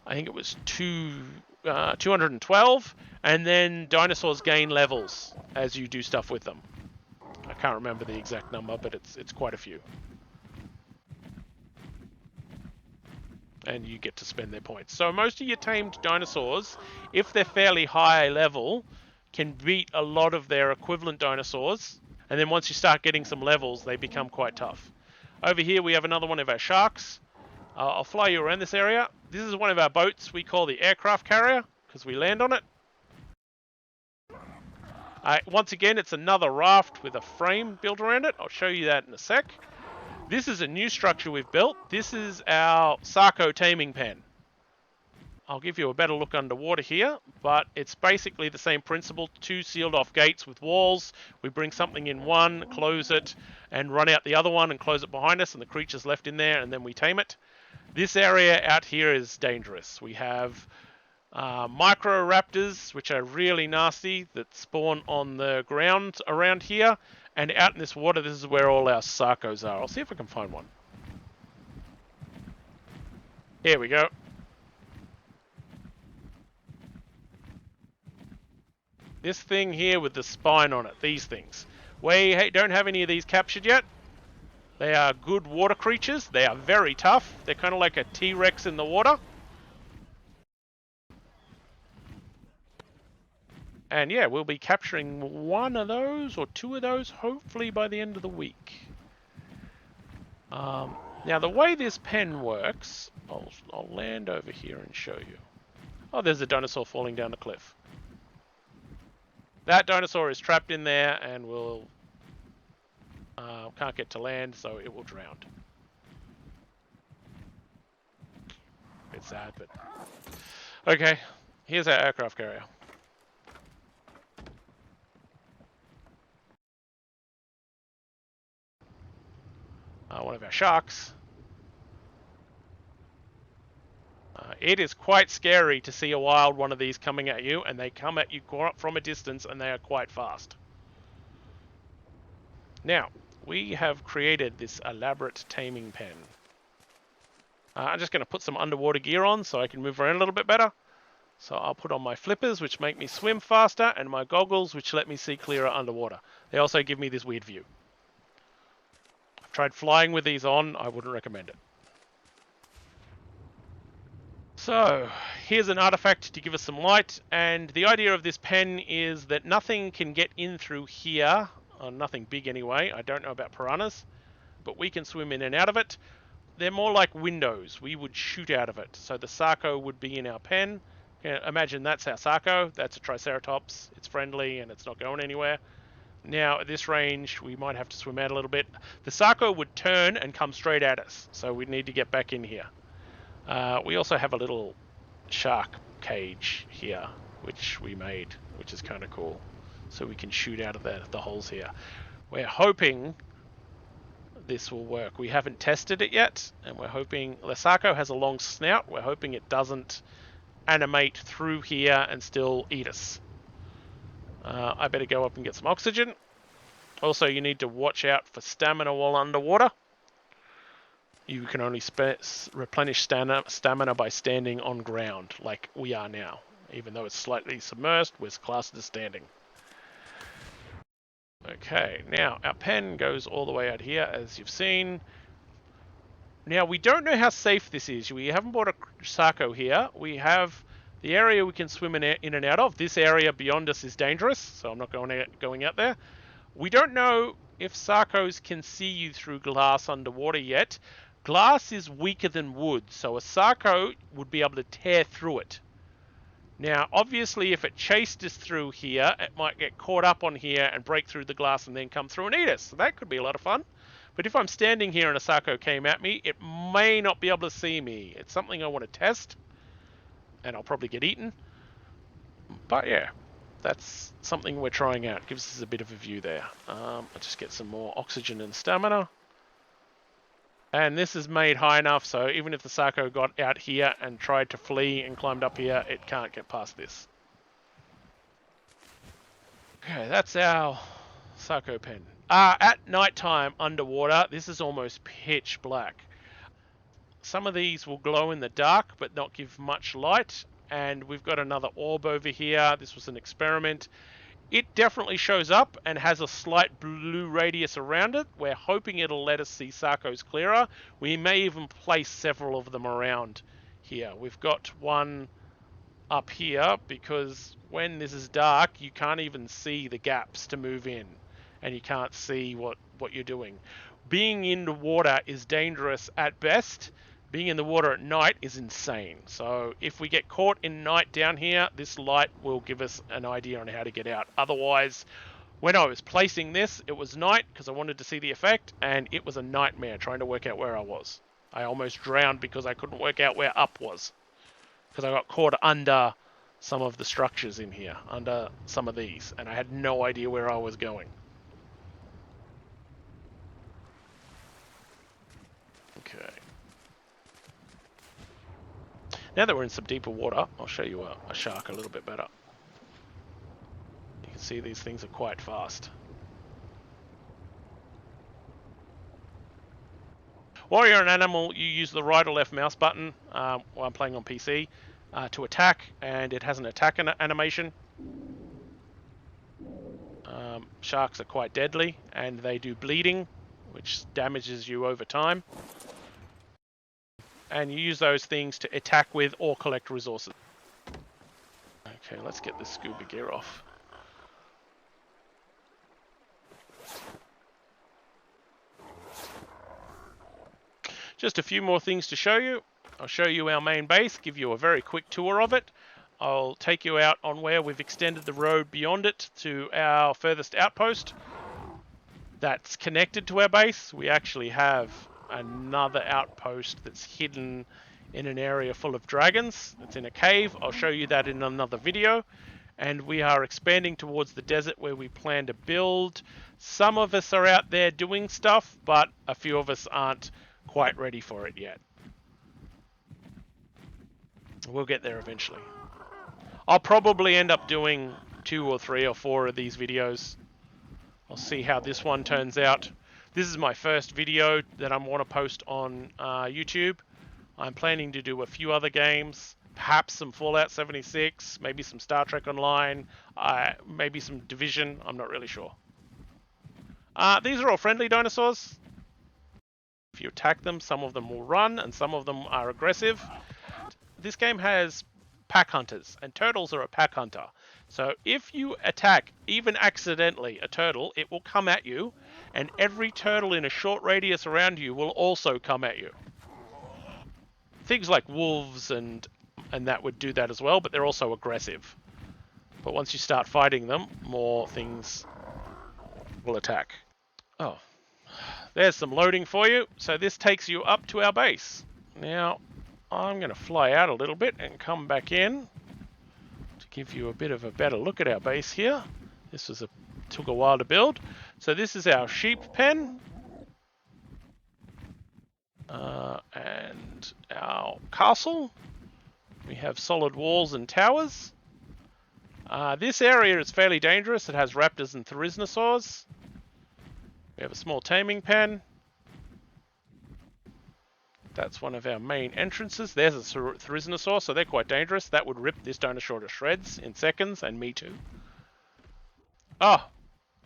I think it was 212, and then dinosaurs gain levels as you do stuff with them. I can't remember the exact number, but it's quite a few. And you get to spend their points. So most of your tamed dinosaurs, if they're fairly high level, can beat a lot of their equivalent dinosaurs. And then once you start getting some levels, they become quite tough. Over here we have another one of our sharks. I'll fly you around this area. This is one of our boats we call the aircraft carrier, because we land on it. Once again, it's another raft with a frame built around it. I'll show you that in a sec. This is a new structure we've built. This is our Sarco taming pen. I'll give you a better look underwater here, but it's basically the same principle. 2 sealed off gates with walls. We bring something in one, close it, and run out the other one and close it behind us, and the creature's left in there, and then we tame it. This area out here is dangerous. We have microraptors, which are really nasty, that spawn on the ground around here. And out in this water, this is where all our sarcos are. I'll see if I can find one. Here we go. This thing here with the spine on it, these things. We don't have any of these captured yet. They are good water creatures. They are very tough. They're kind of like a T-Rex in the water. And yeah, we'll be capturing one of those or 2 of those, hopefully by the end of the week. Now, the way this pen works, I'll land over here and show you. Oh, there's a dinosaur falling down the cliff. That dinosaur is trapped in there and will can't get to land, so it will drown. Bit sad, but okay. Here's our aircraft carrier. One of our sharks. It is quite scary to see a wild one of these coming at you, and they come at you from a distance, and they are quite fast. Now, we have created this elaborate taming pen. I'm just going to put some underwater gear on so I can move around a little bit better. So I'll put on my flippers, which make me swim faster, and my goggles, which let me see clearer underwater. They also give me this weird view. I've tried flying with these on. I wouldn't recommend it. So, here's an artifact to give us some light, and the idea of this pen is that nothing can get in through here, nothing big anyway. I don't know about piranhas, but we can swim in and out of it. They're more like windows. We would shoot out of it. So the Sarco would be in our pen. Imagine that's our Sarco. That's a Triceratops. It's friendly and it's not going anywhere. Now, at this range, we might have to swim out a little bit. The Sarco would turn and come straight at us, so we'd need to get back in here. We also have a little shark cage here, which we made, which is kind of cool. So we can shoot out of the holes here. We're hoping this will work. We haven't tested it yet, and we're hoping... The Sarco has a long snout. We're hoping it doesn't animate through here and still eat us. I better go up and get some oxygen. Also, you need to watch out for stamina while underwater. You can only replenish stamina by standing on ground, like we are now. Even though it's slightly submerged, we're classed as standing. Okay, now our pen goes all the way out here, as you've seen. Now, we don't know how safe this is. We haven't bought a Sako here. We have the area we can swim in and out of. This area beyond us is dangerous, so I'm not going out there. We don't know if Sakos can see you through glass underwater yet. Glass is weaker than wood, so a Sako would be able to tear through it. Now, obviously, if it chased us through here, it might get caught up on here and break through the glass and then come through and eat us. So that could be a lot of fun. But if I'm standing here and a Sako came at me, it may not be able to see me. It's something I want to test, and I'll probably get eaten. But yeah, that's something we're trying out. Gives us a bit of a view there. I'll just get some more oxygen and stamina. And this is made high enough, so even if the Sako got out here and tried to flee and climbed up here, it can't get past this. Okay, that's our Sako pen. At night time underwater, this is almost pitch black. Some of these will glow in the dark, but not give much light. And we've got another orb over here. This was an experiment. It definitely shows up and has a slight blue radius around it. We're hoping it'll let us see Sakos clearer. We may even place several of them around here. We've got one up here because when this is dark, you can't even see the gaps to move in, and you can't see what you're doing. Being in the water is dangerous at best. Being in the water at night is insane. So if we get caught in night down here, this light will give us an idea on how to get out. Otherwise, when I was placing this, it was night because I wanted to see the effect, and it was a nightmare trying to work out where I was. I almost drowned because I couldn't work out where up was, because I got caught under some of the structures in here, under some of these, and I had no idea where I was going. Okay. Now that we're in some deeper water, I'll show you a shark a little bit better. You can see these things are quite fast. While you're an animal, you use the right or left mouse button, while I'm playing on PC, to attack, and it has an attack animation. Sharks are quite deadly, and they do bleeding, which damages you over time. And you use those things to attack with or collect resources. Okay, let's get this scuba gear off. Just a few more things to show you. I'll show you our main base, give you a very quick tour of it. I'll take you out on where we've extended the road beyond it to our furthest outpost that's connected to our base. We actually have another outpost that's hidden in an area full of dragons. It's in a cave. I'll show you that in another video. And we are expanding towards the desert where we plan to build. Some of us are out there doing stuff, but a few of us aren't quite ready for it yet. We'll get there eventually. I'll probably end up doing 2 or 3 or 4 of these videos. I'll see how this one turns out. This is my first video that I want to post on YouTube. I'm planning to do a few other games, perhaps some Fallout 76, maybe some Star Trek Online, maybe some Division. I'm not really sure. These are all friendly dinosaurs. If you attack them, some of them will run and some of them are aggressive. This game has pack hunters, and turtles are a pack hunter. So if you attack, even accidentally, a turtle, it will come at you, and every turtle in a short radius around you will also come at you. Things like wolves and that would do that as well, but they're also aggressive. But once you start fighting them, more things will attack. Oh, there's some loading for you. So this takes you up to our base. Now, I'm going to fly out a little bit and come back in to give you a bit of a better look at our base here. This took a while to build. So this is our sheep pen. And our castle. We have solid walls and towers. This area is fairly dangerous. It has raptors and therizinosaurs. We have a small taming pen. That's one of our main entrances. There's a Therizinosaur, so they're quite dangerous. That would rip this dinosaur to shreds in seconds, and me too. Oh,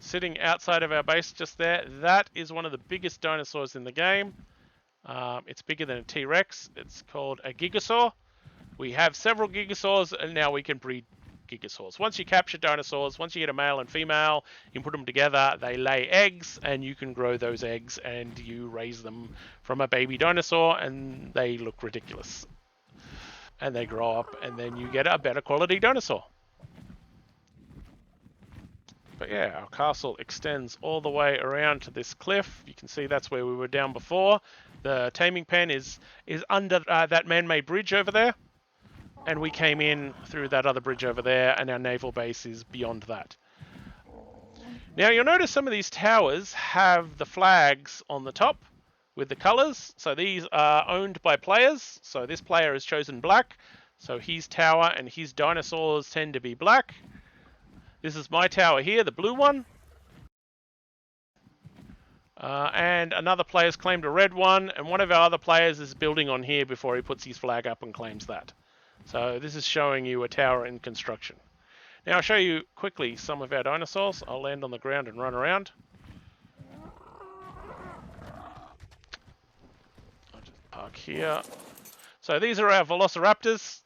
sitting outside of our base just there, that is one of the biggest dinosaurs in the game. It's bigger than a T-Rex. It's called a Gigasaur. We have several Gigasaurs, and now we can breed Gigasaurs. Once you capture dinosaurs, once you get a male and female, you put them together, they lay eggs, and you can grow those eggs, and you raise them from a baby dinosaur, and they look ridiculous. And they grow up, and then you get a better quality dinosaur. But yeah, our castle extends all the way around to this cliff. You can see that's where we were down before. The taming pen is under that man-made bridge over there. And we came in through that other bridge over there, and our naval base is beyond that. Now, you'll notice some of these towers have the flags on the top with the colors. So these are owned by players. So this player has chosen black. So his tower and his dinosaurs tend to be black. This is my tower here, the blue one. And another player's claimed a red one, and one of our other players is building on here before he puts his flag up and claims that. So this is showing you a tower in construction. Now I'll show you quickly some of our dinosaurs. I'll land on the ground and run around. I'll just park here. So these are our velociraptors.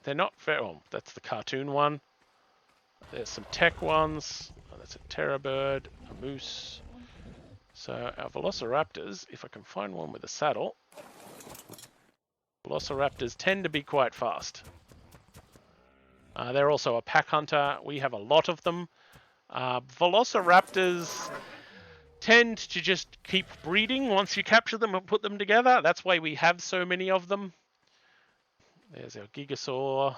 They're not very well, that's the cartoon one. There's some tech ones. Oh, that's a terror bird, a moose. So our velociraptors, if I can find one with a saddle. Velociraptors tend to be quite fast. They're also a pack hunter. We have a lot of them. Velociraptors tend to just keep breeding once you capture them and put them together. That's why we have so many of them. There's our Gigasaur,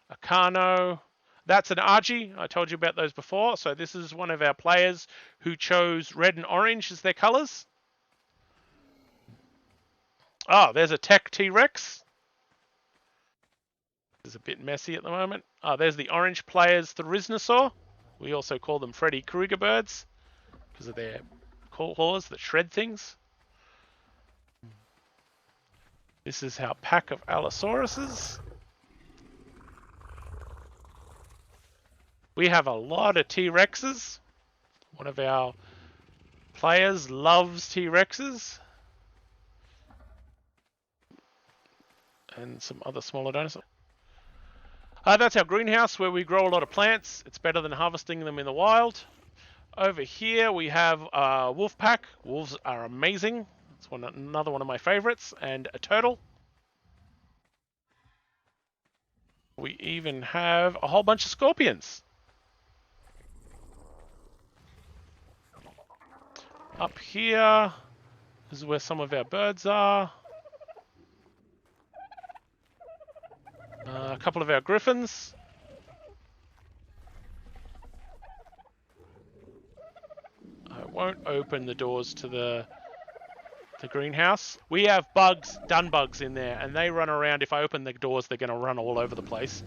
a Carno. That's an Argy. I told you about those before. So this is one of our players who chose red and orange as their colors. Oh, there's a Tech T-Rex. It's a bit messy at the moment. Oh, there's the orange player's Therizinosaur. We also call them Freddy Krueger birds because of their claws that shred things. This is our pack of Allosauruses. We have a lot of T-Rexes. One of our players loves T-Rexes. And some other smaller dinosaurs. That's our greenhouse where we grow a lot of plants. It's better than harvesting them in the wild. Over here we have a wolf pack. Wolves are amazing. It's another one of my favorites. And a turtle. We even have a whole bunch of scorpions. Up here, this is where some of our birds are. A couple of our griffins. I won't open the doors to the greenhouse. We have bugs, dun bugs in there, and they run around. If I open the doors, they're going to run all over the place.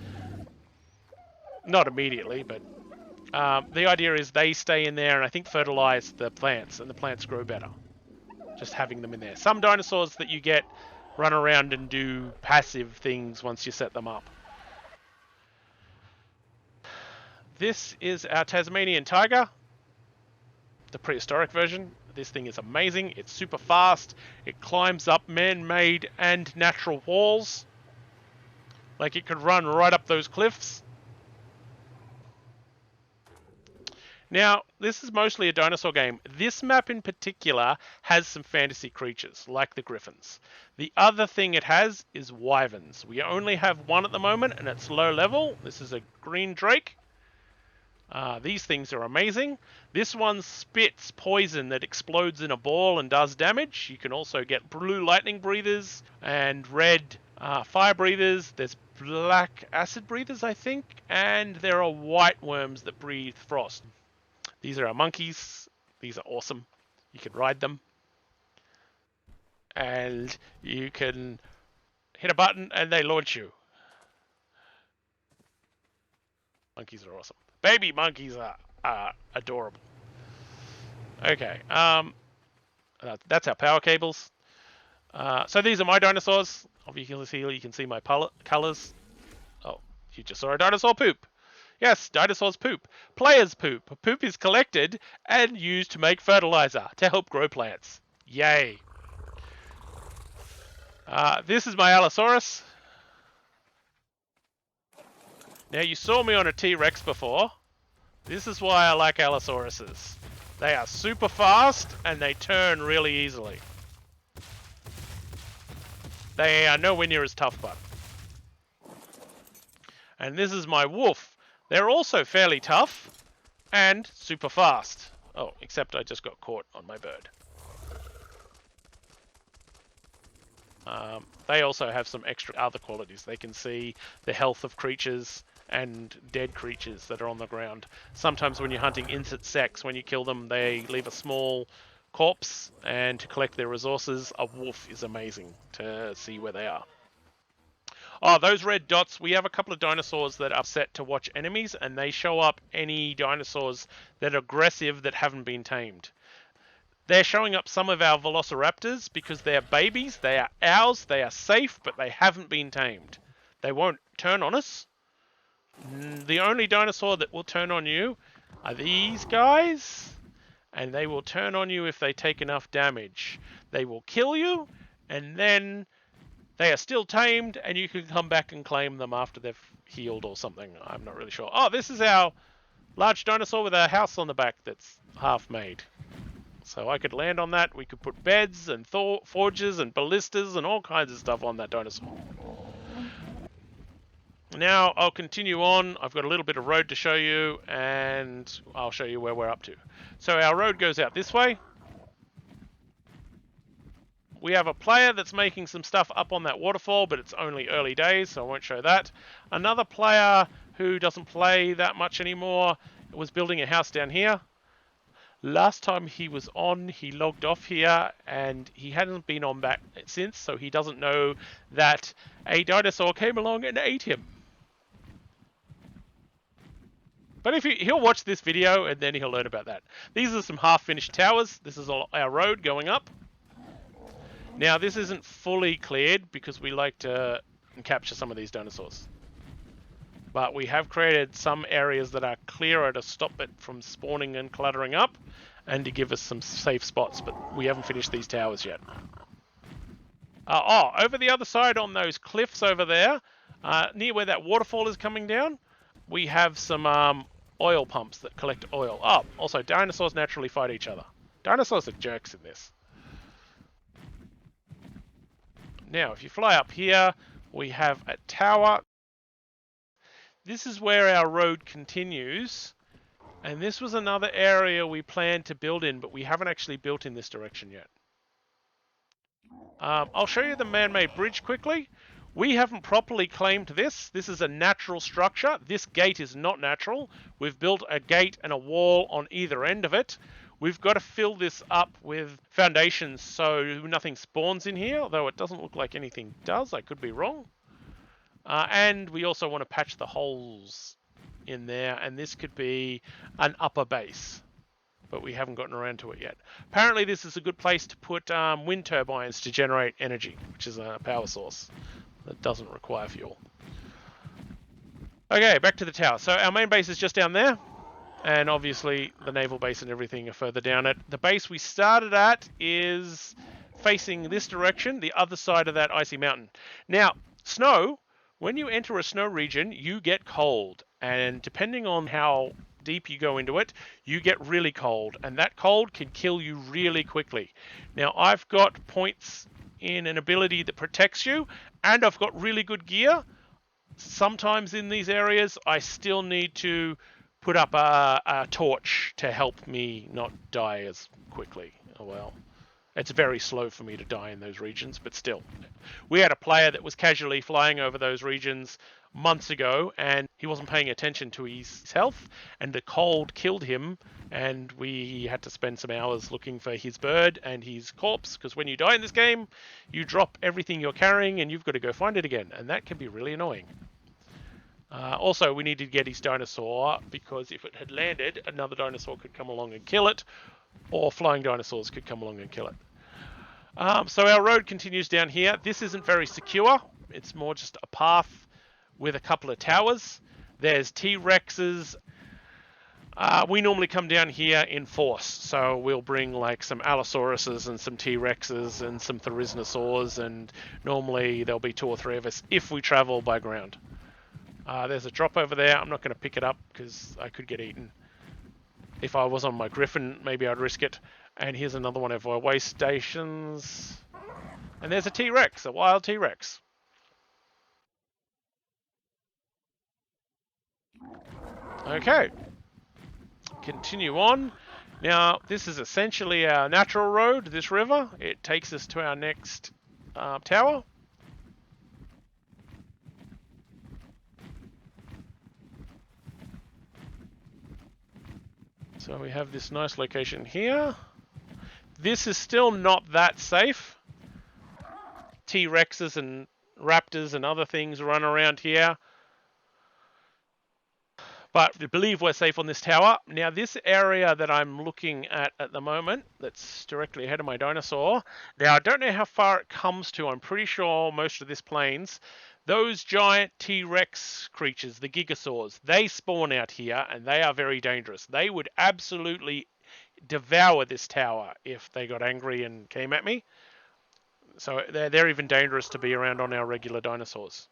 Not immediately, but the idea is they stay in there and I think fertilize the plants, and the plants grow better. Just having them in there. Some dinosaurs that you get run around and do passive things once you set them up. This is our Tasmanian tiger, the prehistoric version. This thing is amazing. It's super fast. It climbs up man-made and natural walls. Like it could run right up those cliffs. Now, this is mostly a dinosaur game. This map in particular has some fantasy creatures, like the griffins. The other thing it has is wyverns. We only have one at the moment, and it's low level. This is a green drake. These things are amazing. This one spits poison that explodes in a ball and does damage. You can also get blue lightning breathers and red fire breathers. There's black acid breathers, I think. And there are white worms that breathe frost. These are our monkeys. These are awesome. You can ride them. And you can hit a button and they launch you. Monkeys are awesome. Baby monkeys are adorable. Okay. That's our power cables. So these are my dinosaurs. Obviously, you can see my colors. Oh, you just saw a dinosaur poop. Yes, dinosaurs poop. Players poop. Poop is collected and used to make fertilizer to help grow plants. Yay. This is my Allosaurus. Now, you saw me on a T-Rex before. This is why I like Allosauruses. They are super fast and they turn really easily. They are nowhere near as tough, but. And this is my wolf. They're also fairly tough and super fast. Oh, except I just got caught on my bird. They also have some extra other qualities. They can see the health of creatures and dead creatures that are on the ground. Sometimes when you're hunting insects, when you kill them, they leave a small corpse, and to collect their resources, a wolf is amazing to see where they are. Oh, those red dots, we have a couple of dinosaurs that are set to watch enemies, and they show up any dinosaurs that are aggressive that haven't been tamed. They're showing up some of our velociraptors because they're babies, they are ours, they are safe, but they haven't been tamed. They won't turn on us. The only dinosaur that will turn on you are these guys, and they will turn on you if they take enough damage. They will kill you, and then they are still tamed, and you can come back and claim them after they've healed or something. I'm not really sure. Oh, this is our large dinosaur with a house on the back that's half made. So I could land on that. We could put beds and forges and ballistas and all kinds of stuff on that dinosaur. Now I'll continue on. I've got a little bit of road to show you, and I'll show you where we're up to. So our road goes out this way. We have a player that's making some stuff up on that waterfall, but it's only early days, so I won't show that. Another player who doesn't play that much anymore was building a house down here. Last time he was on, he logged off here, and he hasn't been on back since, so he doesn't know that a dinosaur came along and ate him. But if he'll watch this video, and then he'll learn about that. These are some half-finished towers. This is our road going up. Now, this isn't fully cleared because we like to capture some of these dinosaurs. But we have created some areas that are clearer to stop it from spawning and cluttering up, and to give us some safe spots, but we haven't finished these towers yet. Over the other side on those cliffs over there, near where that waterfall is coming down, we have some oil pumps that collect oil. Oh, also dinosaurs naturally fight each other. Dinosaurs are jerks in this. Now, if you fly up here, we have a tower. This is where our road continues, and this was another area we planned to build in, but we haven't actually built in this direction yet. I'll show you the man-made bridge quickly. We haven't properly claimed this. This is a natural structure. This gate is not natural. We've built a gate and a wall on either end of it. We've got to fill this up with foundations so nothing spawns in here, although it doesn't look like anything does. I could be wrong. And we also want to patch the holes in there, and this could be an upper base, but we haven't gotten around to it yet. Apparently this is a good place to put wind turbines to generate energy, which is a power source that doesn't require fuel. Okay, back to the tower. So our main base is just down there, and obviously the naval base and everything are further down it. The base we started at is facing this direction, the other side of that icy mountain. Now, snow, when you enter a snow region, you get cold, and depending on how deep you go into it, you get really cold, and that cold can kill you really quickly. Now, I've got points in an ability that protects you, and I've got really good gear. Sometimes in these areas, I still need to put up a torch to help me not die as quickly. Oh well. It's very slow for me to die in those regions, but still. We had a player that was casually flying over those regions months ago, and he wasn't paying attention to his health, and the cold killed him, and we had to spend some hours looking for his bird and his corpse, because when you die in this game, you drop everything you're carrying, and you've got to go find it again, and that can be really annoying. Also, we needed to get his dinosaur, because if it had landed, another dinosaur could come along and kill it, or flying dinosaurs could come along and kill it. So our road continues down here. This isn't very secure. It's more just a path with a couple of towers. There's T-Rexes. We normally come down here in force, so we'll bring like some Allosauruses and some T-Rexes and some Therizinosaurs, and normally there'll be 2 or 3 of us if we travel by ground. There's a drop over there. I'm not going to pick it up because I could get eaten. If I was on my Griffin, maybe I'd risk it. And here's another one of our way stations. And there's a T-Rex, a wild T-Rex. Okay. Continue on. Now, this is essentially our natural road, this river. It takes us to our next tower. So we have this nice location here. This is still not that safe. T-Rexes and raptors and other things run around here. But I believe we're safe on this tower. Now, this area that I'm looking at the moment, that's directly ahead of my dinosaur. Now, I don't know how far it comes to. I'm pretty sure most of this plains. Those giant T-Rex creatures, the gigasaurs, they spawn out here, and they are very dangerous. They would absolutely devour this tower if they got angry and came at me. So they're even dangerous to be around on our regular dinosaurs.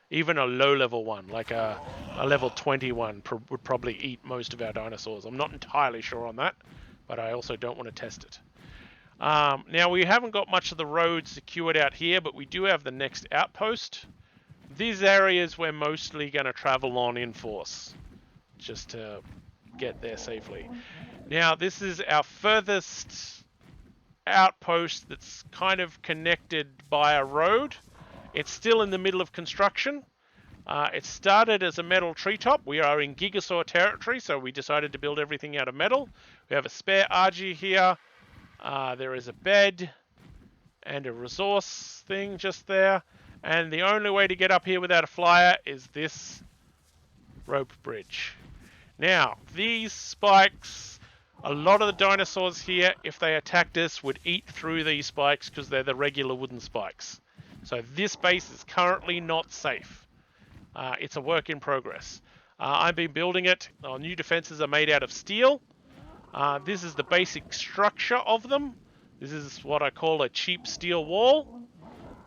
Even a low-level one, like a level 21, would probably eat most of our dinosaurs. I'm not entirely sure on that, but I also don't want to test it. Now, we haven't got much of the road secured out here, but we do have the next outpost. These areas we're mostly going to travel on in force, just to get there safely. Now, this is our furthest outpost that's kind of connected by a road. It's still in the middle of construction. It started as a metal treetop. We are in Gigasaur territory, so we decided to build everything out of metal. We have a spare Argy here. There is a bed and a resource thing just there. And the only way to get up here without a flyer is this rope bridge. Now, these spikes, a lot of the dinosaurs here, if they attacked us, would eat through these spikes because they're the regular wooden spikes. So this base is currently not safe. It's a work in progress. I've been building it. Our new defenses are made out of steel. This is the basic structure of them. This is what I call a cheap steel wall.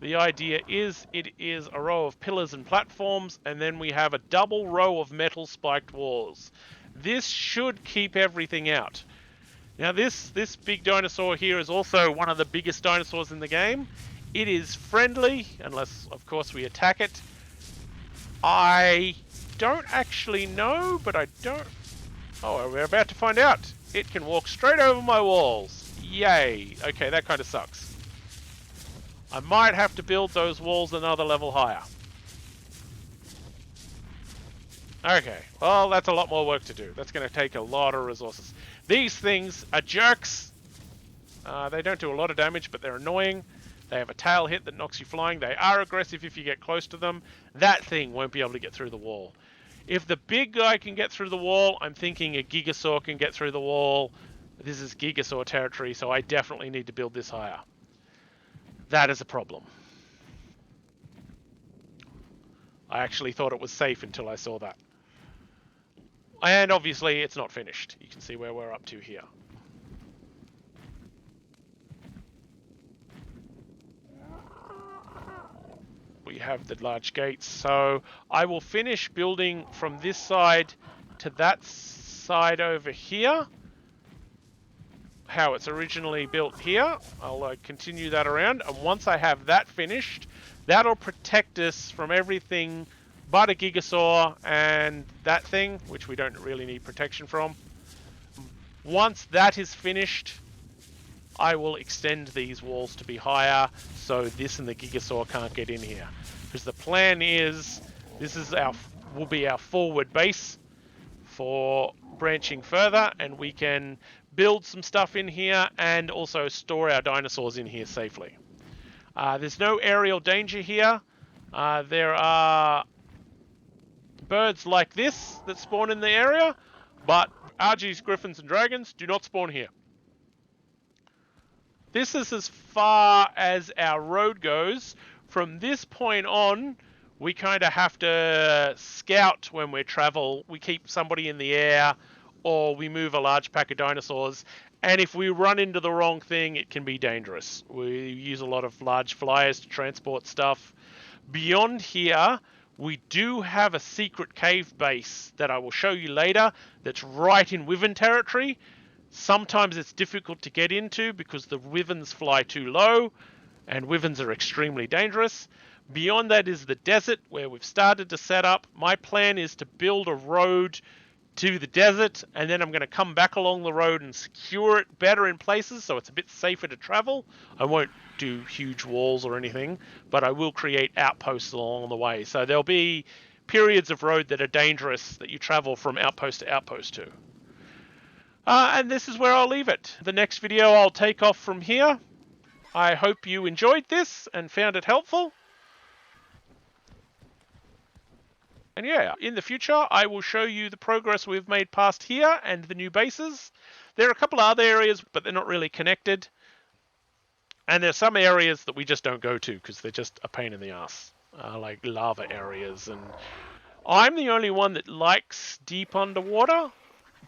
The idea is it is a row of pillars and platforms, and then we have a double row of metal spiked walls. This should keep everything out. Now this big dinosaur here is also one of the biggest dinosaurs in the game. It is friendly, unless, of course, we attack it. I don't actually know, but I don't... Oh, we're about to find out. It can walk straight over my walls. Yay. Okay, that kind of sucks. I might have to build those walls another level higher. Okay, well, that's a lot more work to do. That's going to take a lot of resources. These things are jerks. They don't do a lot of damage, but they're annoying. They have a tail hit that knocks you flying. They are aggressive if you get close to them. That thing won't be able to get through the wall. If the big guy can get through the wall, I'm thinking a Gigasaur can get through the wall. This is Gigasaur territory, so I definitely need to build this higher. That is a problem. I actually thought it was safe until I saw that. And obviously it's not finished. You can see where we're up to here. We have the large gates, so I will finish building from this side to that side over here. How it's originally built here. I'll continue that around, and once I have that finished, that'll protect us from everything but a Gigasaur and that thing, which we don't really need protection from. Once that is finished, I will extend these walls to be higher, so this and the Gigasaur can't get in here. Because the plan is, this is will be our forward base for branching further, and we can build some stuff in here and also store our dinosaurs in here safely. There's no aerial danger here. There are birds like this that spawn in the area, but Argy's, griffins, and dragons do not spawn here. This is as far as our road goes. From this point on, we kind of have to scout when we travel. We keep somebody in the air, or we move a large pack of dinosaurs. And if we run into the wrong thing, it can be dangerous. We use a lot of large flyers to transport stuff. Beyond here, we do have a secret cave base that I will show you later that's right in Wyvern territory. Sometimes it's difficult to get into because the wyverns fly too low, and wyverns are extremely dangerous. Beyond that is the desert where we've started to set up. My plan is to build a road to the desert, and then I'm going to come back along the road and secure it better in places so it's a bit safer to travel. I won't do huge walls or anything, but I will create outposts along the way. So there'll be periods of road that are dangerous that you travel from outpost to outpost to. And this is where I'll leave it. The next video I'll take off from here. I hope you enjoyed this and found it helpful. And yeah, in the future, I will show you the progress we've made past here and the new bases. There are a couple of other areas, but they're not really connected. And there's some areas that we just don't go to because they're just a pain in the ass, like lava areas. And I'm the only one that likes deep underwater,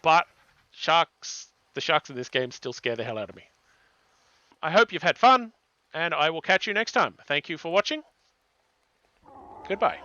but the sharks in this game still scare the hell out of me. I hope you've had fun, and I will catch you next time. Thank you for watching. Goodbye.